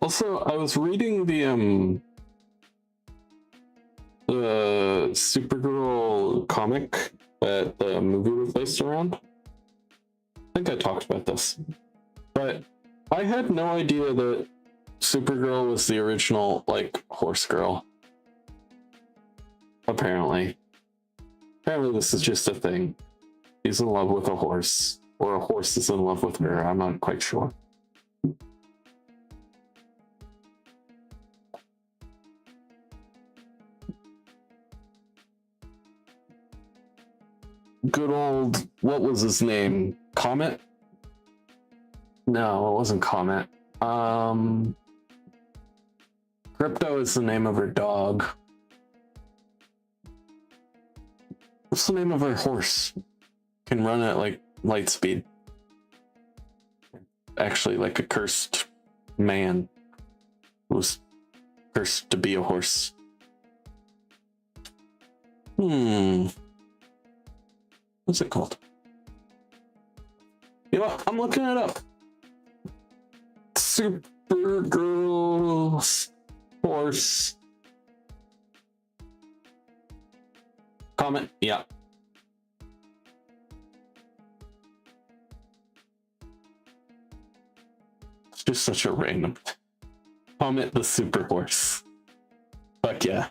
Also, I was reading the Supergirl comic that the movie was based around. I think I talked about this, but I had no idea that Supergirl was the original, like, horse girl. Apparently this is just a thing. He's in love with a horse, or a horse is in love with her. I'm not quite sure. Good old, what was his name? Comet? No, it wasn't Comet. Crypto is the name of her dog. What's the name of her horse? Can run at like light speed. Actually, like a cursed man who was cursed to be a horse. What's it called? You know what? I'm looking it up. Supergirl's horse. Comet, yeah. It's just such a random. Comet the super horse. Fuck yeah.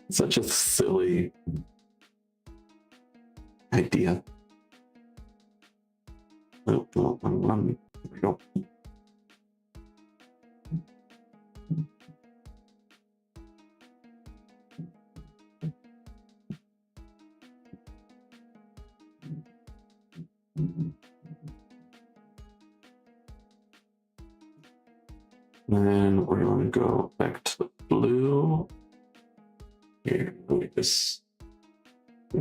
Such a silly idea. Oh, here we go. Then we're going to go back to the blue. Here, let me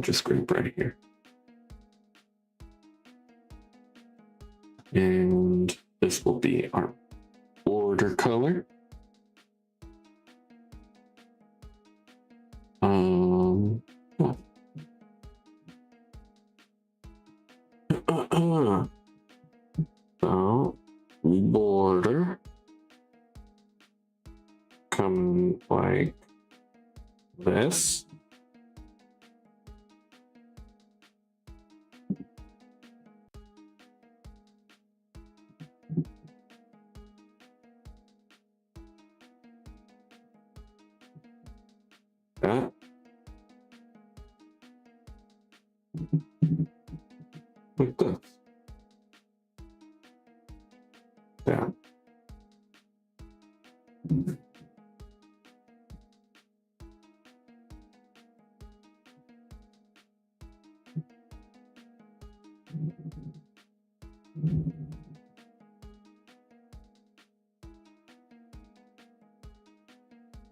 just group right here. And this will be our border color. So border come like this. That. Like this. That.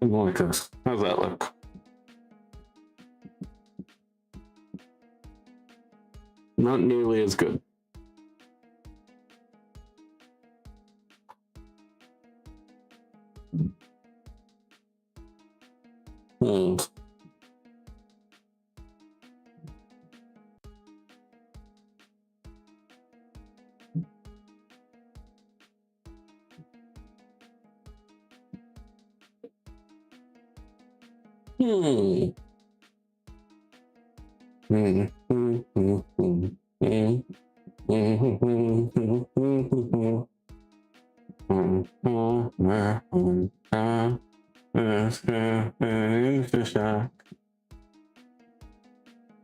Like this. How's that look? Not nearly as good. Hold.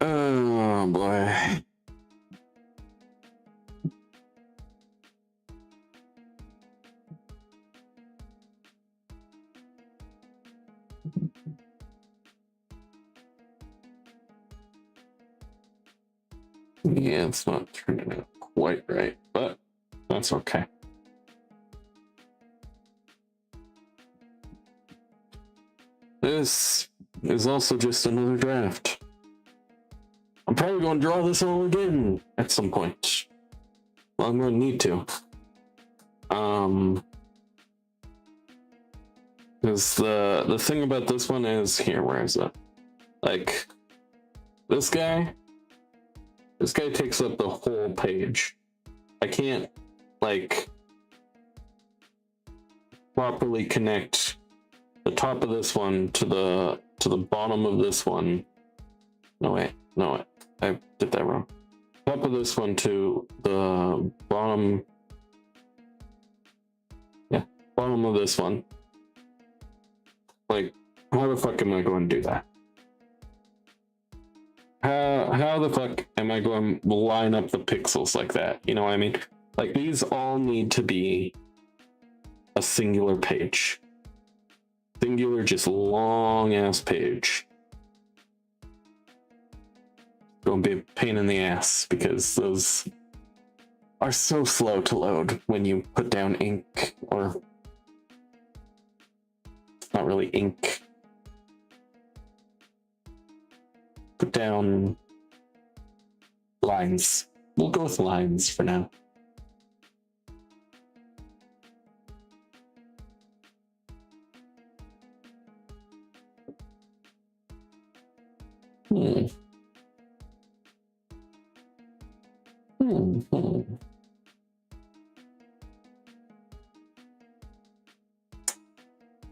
Oh boy. Yeah, it's not turning out quite right, but that's okay. This is also just another draft. I'm probably going to draw this all again at some point. Well, I'm going to need to. Because the thing about this one is here, where is it? Like, this guy takes up the whole page. I can't, like, properly connect the top of this one to the bottom of this one. No, wait. I did that wrong. Top of this one to the bottom. Yeah, bottom of this one. Like, how the fuck am I going to do that? How the fuck am I going to line up the pixels like that? You know what I mean? Like, these all need to be a singular page. Singular, just long ass page. Gonna be a pain in the ass because those are so slow to load when you put down ink, or not really ink. Put down lines. We'll go with lines for now.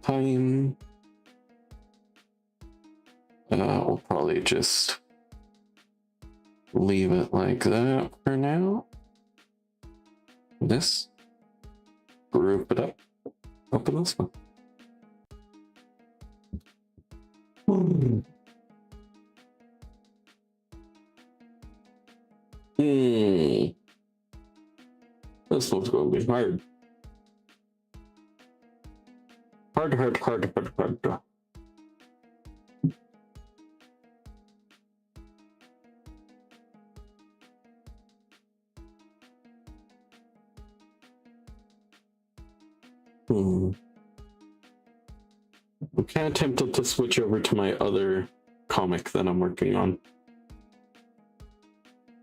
Time. We'll probably just leave it like that for now. This. Group it up. Open this one. This one's gonna be hard. Hard. I'm kind of tempted to switch over to my other comic that I'm working on.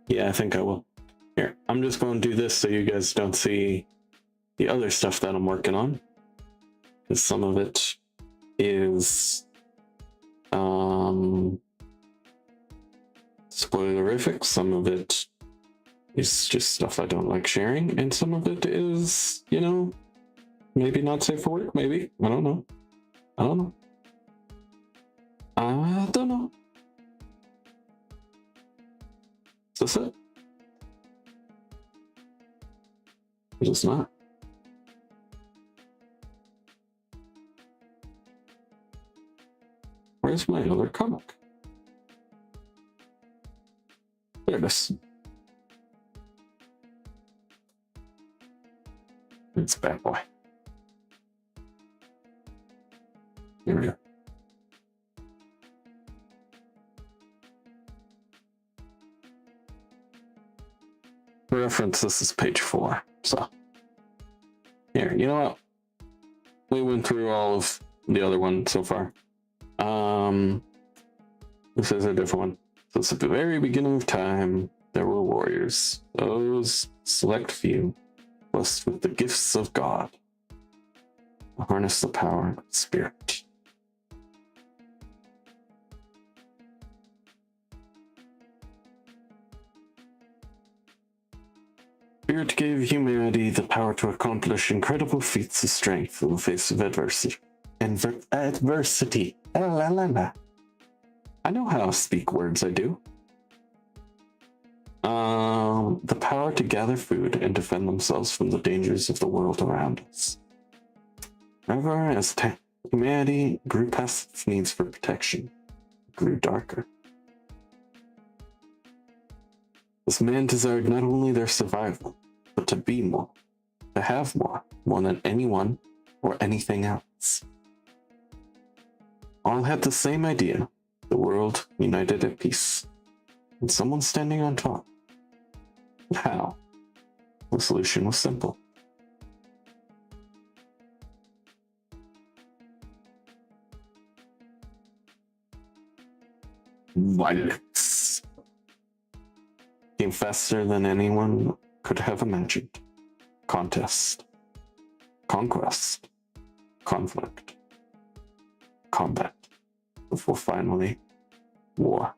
Yeah, I think I will. Here, I'm just going to do this so you guys don't see the other stuff that I'm working on. Because some of it is spoilerific, some of it is just stuff I don't like sharing, and some of it is, you know, maybe not safe for work, maybe. I don't know. Is this it? Is this not? Where's my other comic? There it is. It's bad boy. Here we go. For reference, this is page 4. So, here, you know what? We went through all of the other one so far. This is a different one. So it's at the very beginning of time, there were warriors, those select few, blessed with the gifts of God, to harness the power of the Spirit. Spirit gave humanity the power to accomplish incredible feats of strength in the face of adversity. Adversity. I know how to speak words, I do. The power to gather food and defend themselves from the dangers of the world around us. However, as humanity grew past its needs for protection, it grew darker. This man desired not only their survival, but to be more, to have more than anyone or anything else. All had the same idea, the world united at peace, and someone standing on top. But how? The solution was simple. Violence. Came faster than anyone could have imagined. Contest. Conquest. Conflict. Combat. Before finally, war.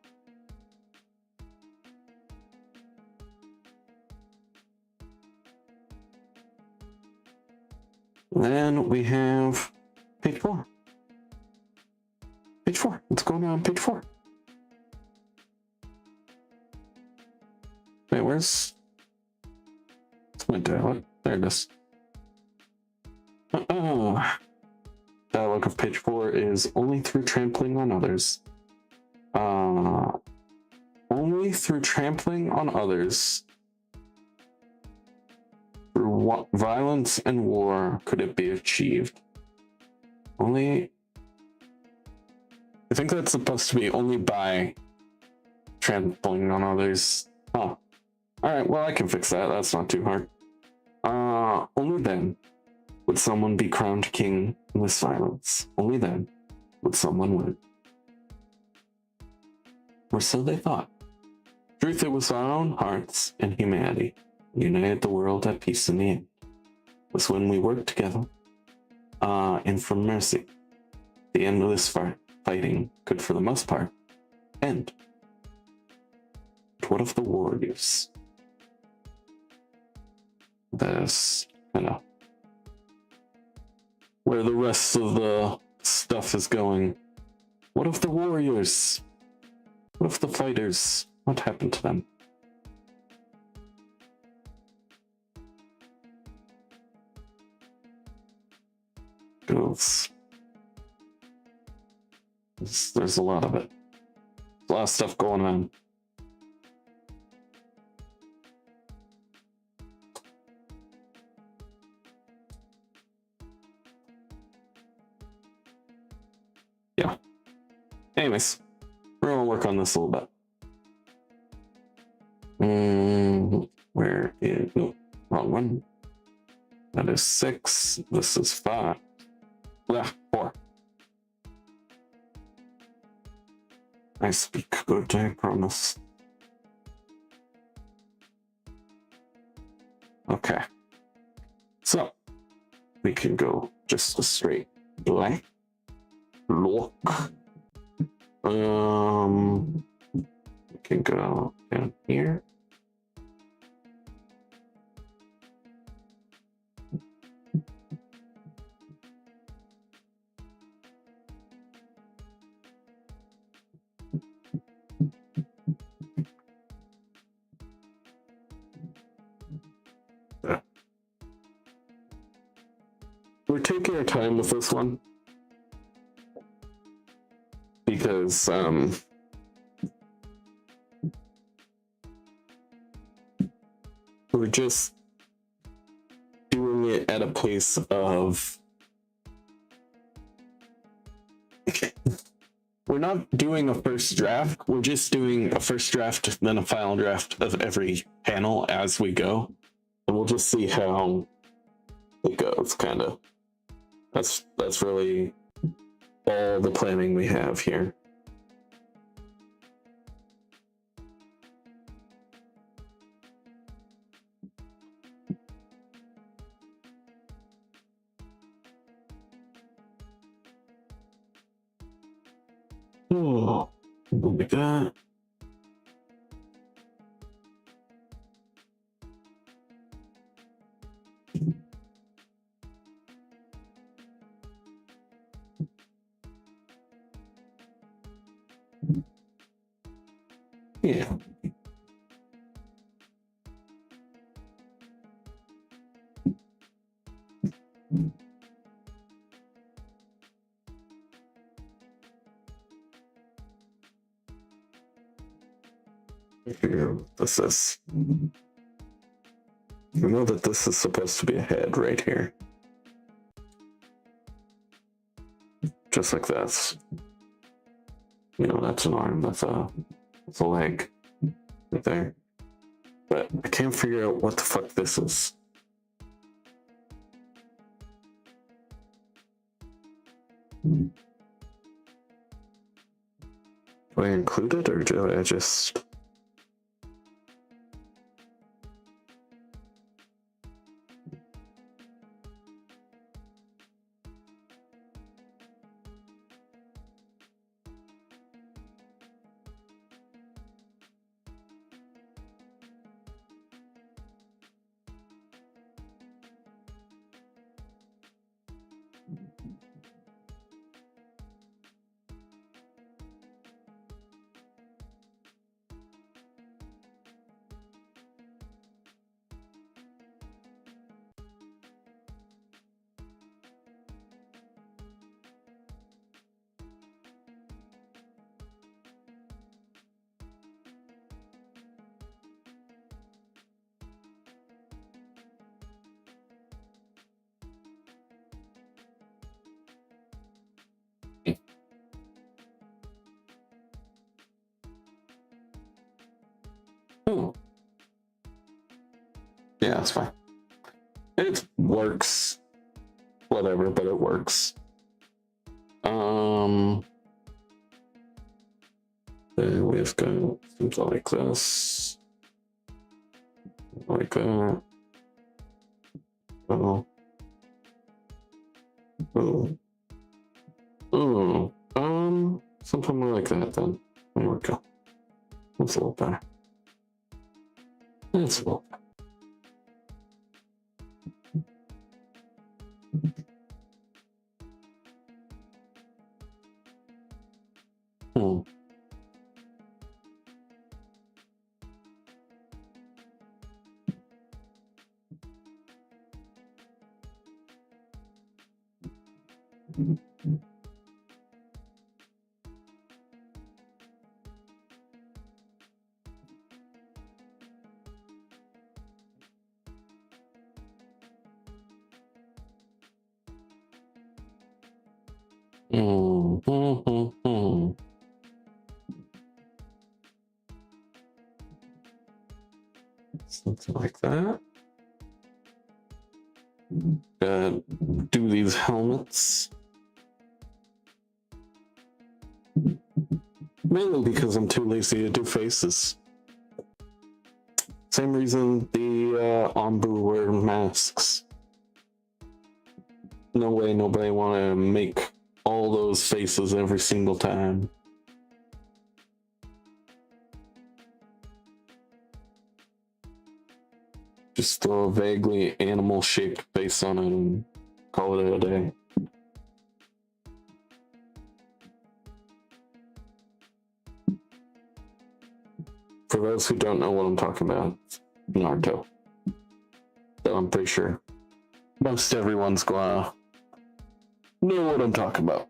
Then we have page 4. Page 4. What's going on page 4? Wait, where's my dialogue? There it is. Dialogue of page 4 is only through trampling on others. Only through trampling on others, through violence and war, could it be achieved. Only, I think that's supposed to be only by trampling on others. Oh, all right. Well, I can fix that. That's not too hard. Only then would someone be crowned king in this silence. Only then would someone win. Or so they thought. Truth, it was our own hearts and humanity united the world at peace in the end. It was when we worked together, and for mercy, the end of this fighting could, for the most part, end. But what of the warriors? That's kind of where the rest of the stuff is going. What of the warriors? What of the fighters? What happened to them? Goes There's a lot of it. A lot of stuff going on. Yeah. Anyways, we're gonna work on this a little bit. Where is no wrong one? That is 6. This is 5. Yeah, 4. I speak good, I promise. Okay. So we can go just a straight black. Look. We can go down here. We're taking our time with this one because we're just doing it at a pace of we're not doing a first draft, we're just doing a first draft then a final draft of every panel as we go, and we'll just see how it goes. Kind of that's really all the planning we have here. Oh, like that. Yeah. Figure out what this is. I know that this is supposed to be a head right here. Just like this. You know, that's an arm, that's a leg right there. But I can't figure out what the fuck this is. Do I include it or do I just... Oh. Yeah, that's fine. It works. Whatever, but it works. Then we've got something like this. Like that. Oh. Oh. Oh. Something more like that then. There we go. That's a little better. That's a little better. Hmm. Something like that. Do these helmets. Mainly because I'm too lazy to do faces. Same reason the Ombu wear masks. No way nobody want to make all those faces every single time. Just throw a vaguely animal-shaped face on it and call it a day. For those who don't know what I'm talking about, Naruto. So I'm pretty sure most everyone's gonna know what I'm talking about.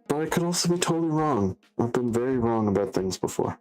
But I could also be totally wrong. I've been very wrong about things before.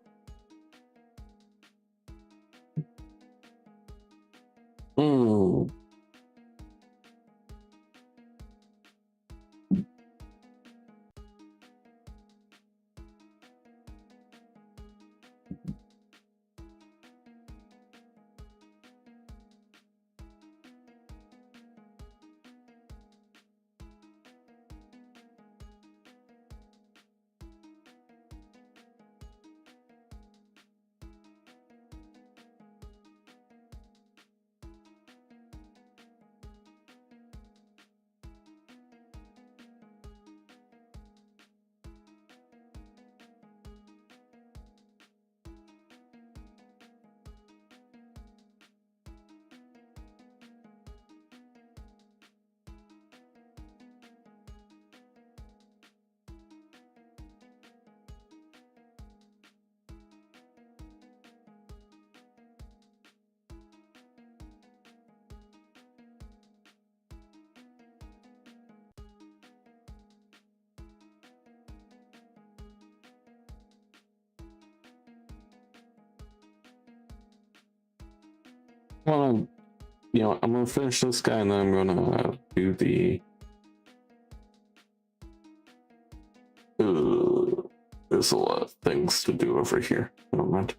Well, you know, I'm gonna finish this guy and then I'm gonna do the. There's a lot of things to do over here. Never mind.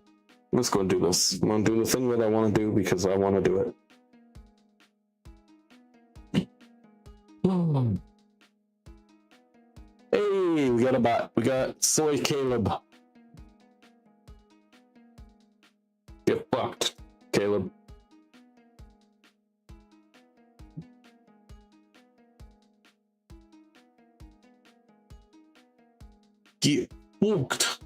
I'm just gonna do this. I'm gonna do the thing that I want to do because I want to do it. Hey, we got a bot. We got Soy Caleb. Get fucked, Caleb. Get fucked.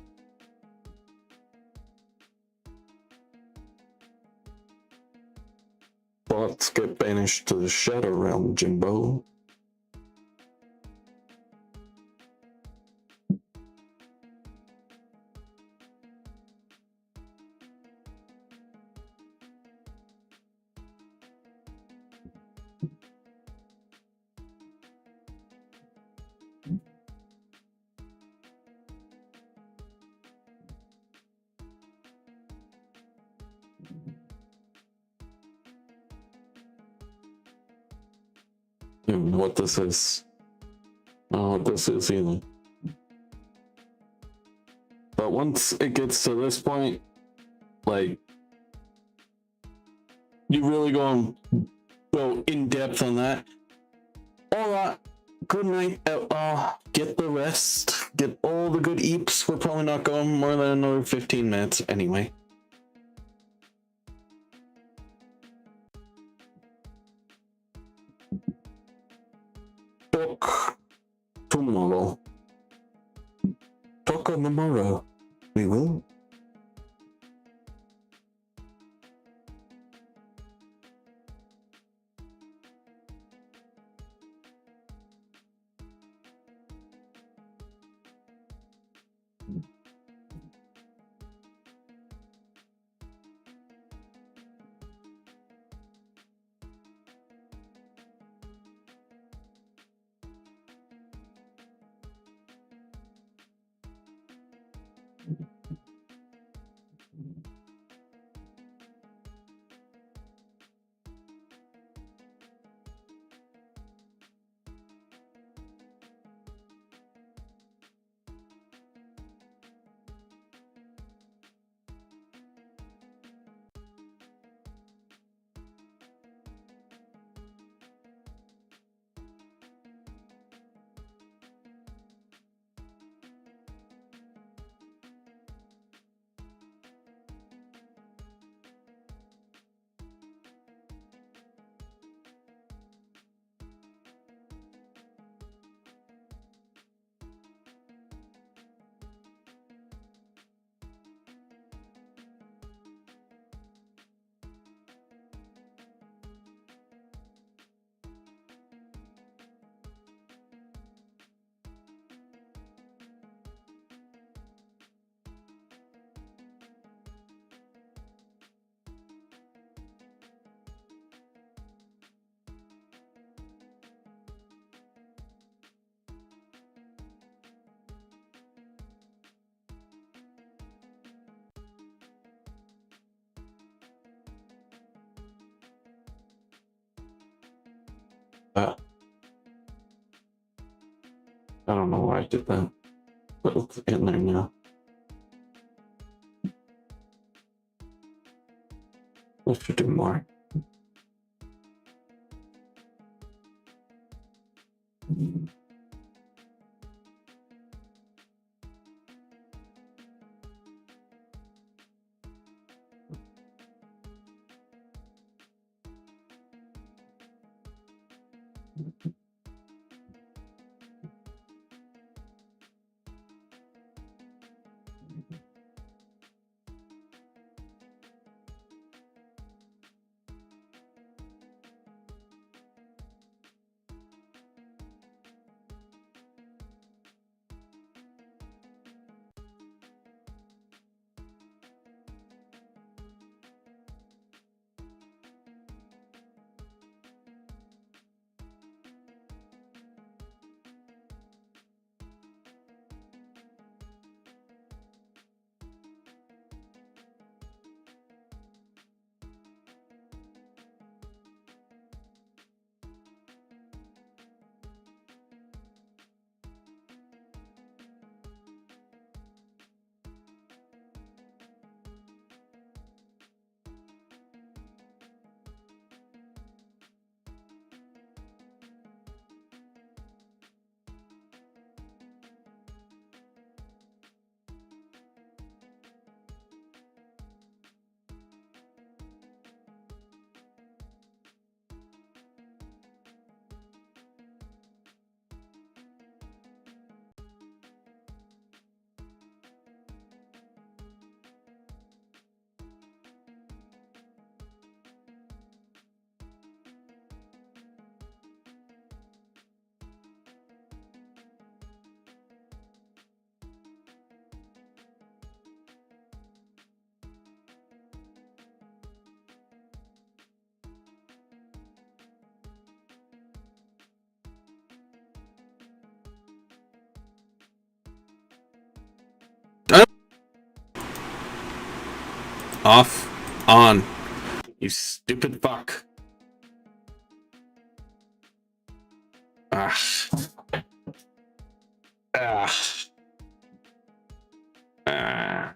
Bots get banished to the Shadow Realm, Jimbo. What this is. I don't know what this is either. But once it gets to this point, like, you really go in depth on that. Alright, good night. Get the rest. Get all the good eeps. We're probably not going more than another 15 minutes anyway. Talk tomorrow. Talk on the morrow. We will. that. I don't know why I did that, but let's get in there now. I should do more. Off. On. You stupid fuck. Ah. Ah. Ah.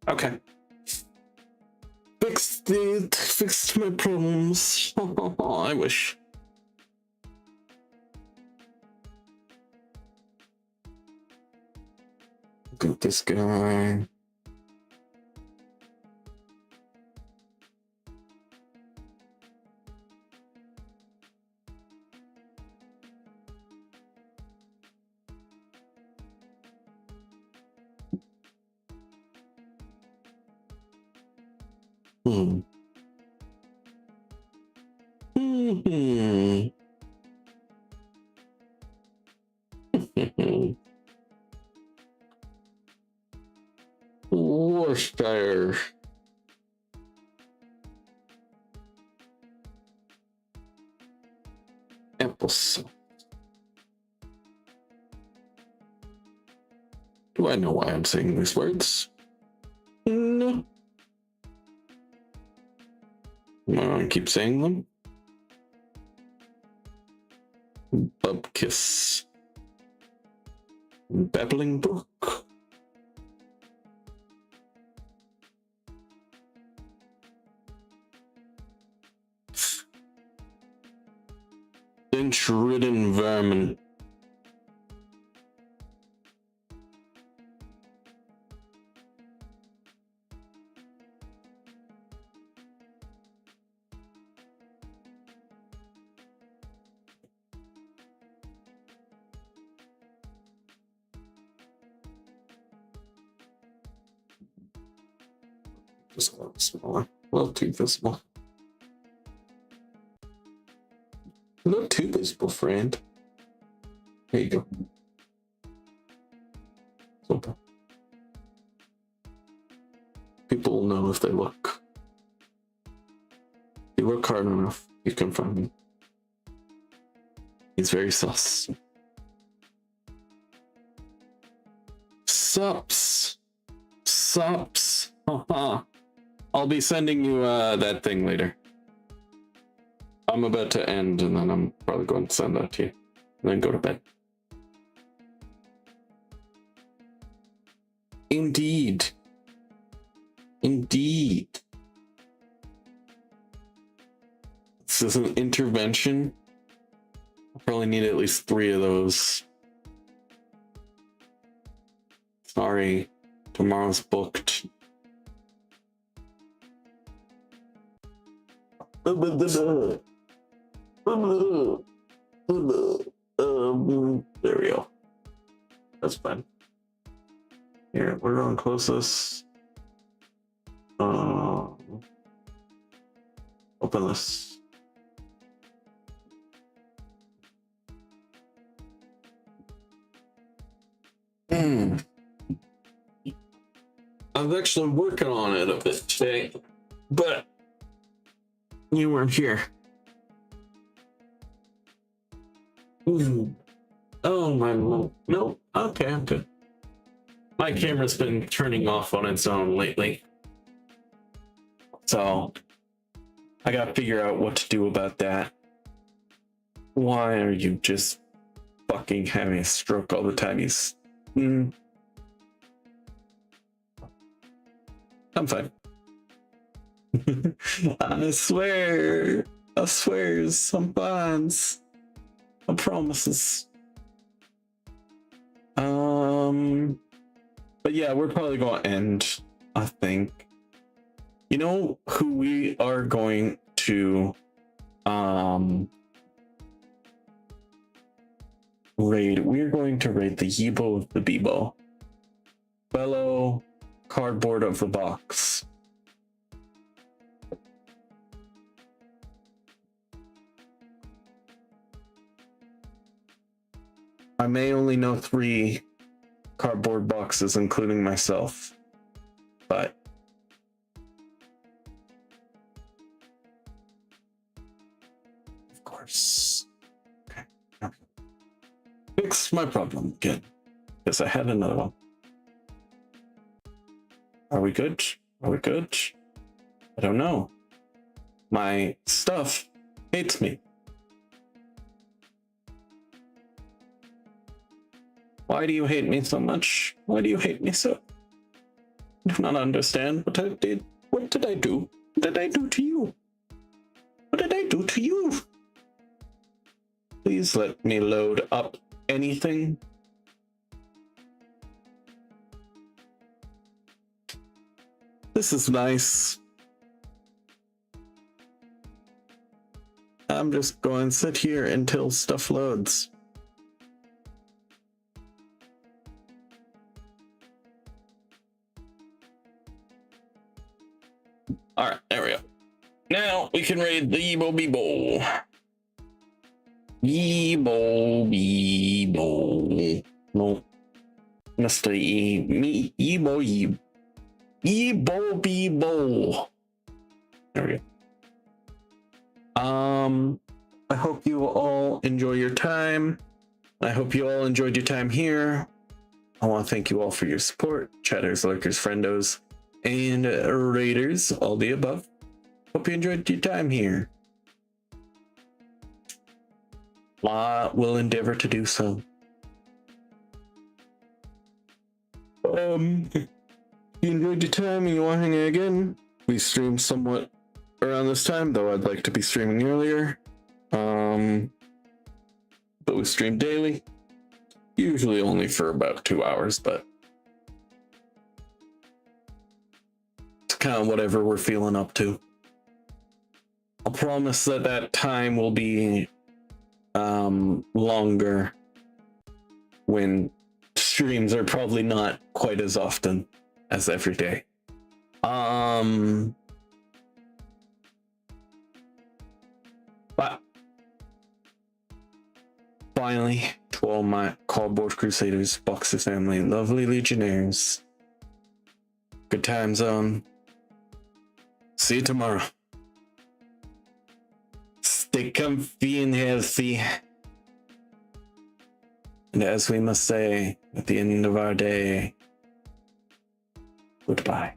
Okay. Fixed it. Fixed my problems. I wish. Look at this guy. Hmm. Worcestershire. Apples. Do I know why I'm saying these words? No. I keep saying them. Bubkiss. Babbling brook. Stench-ridden vermin. Just a little smaller. A little too visible. Not too visible, friend. There you go. Simple. People will know if they look. If you look hard enough, you can find me. He's very sus. Sups. Haha. I'll be sending you that thing later. I'm about to end, and then I'm probably going to send that to you, and then go to bed. Indeed. This is an intervention. I probably need at least 3 of those. Sorry, tomorrow's booked. There we go. That's fine. Here, we're going to close this. Open this. I was actually working on it a bit today, but you weren't here. Oh, my no. Okay, I'm good. My camera's been turning off on its own lately, so I gotta figure out what to do about that. Why are you just fucking having a stroke all the time? I'm fine. I swear, some bonds, I promises. But yeah, we're probably gonna end, I think. You know who we are going to raid? We're going to raid the Yibo of the Bebo. Fellow cardboard of the box. I may only know 3 cardboard boxes, including myself, but of course. Okay. Fix my problem again, because I had another one. Are we good? I don't know. My stuff hates me. Why do you hate me so much? Why do you hate me so? I do not understand what I did. What did I do? What did I do to you? What did I do to you? Please let me load up anything. This is nice. I'm just going to sit here until stuff loads. Alright, there we go. Now we can raid the Yibo Bebo. Yibo. No. Mr. Yibo. Yibo Bebo. There we go. I hope you all enjoy your time. I hope you all enjoyed your time here. I want to thank you all for your support, chatters, lurkers, friendos, and raiders, all the above. Hope you enjoyed your time here. Will endeavor to do so. If you enjoyed your time and you want to hang out again, we stream somewhat around this time, though I'd like to be streaming earlier. But we stream daily, usually only for about 2 hours, but it's kind of whatever we're feeling up to. I'll promise that time will be longer when streams are probably not quite as often as every day. But finally, to all my cardboard crusaders, Boxer family, lovely legionnaires, good time zone. See you tomorrow. Stay comfy and healthy. And as we must say at the end of our day, goodbye.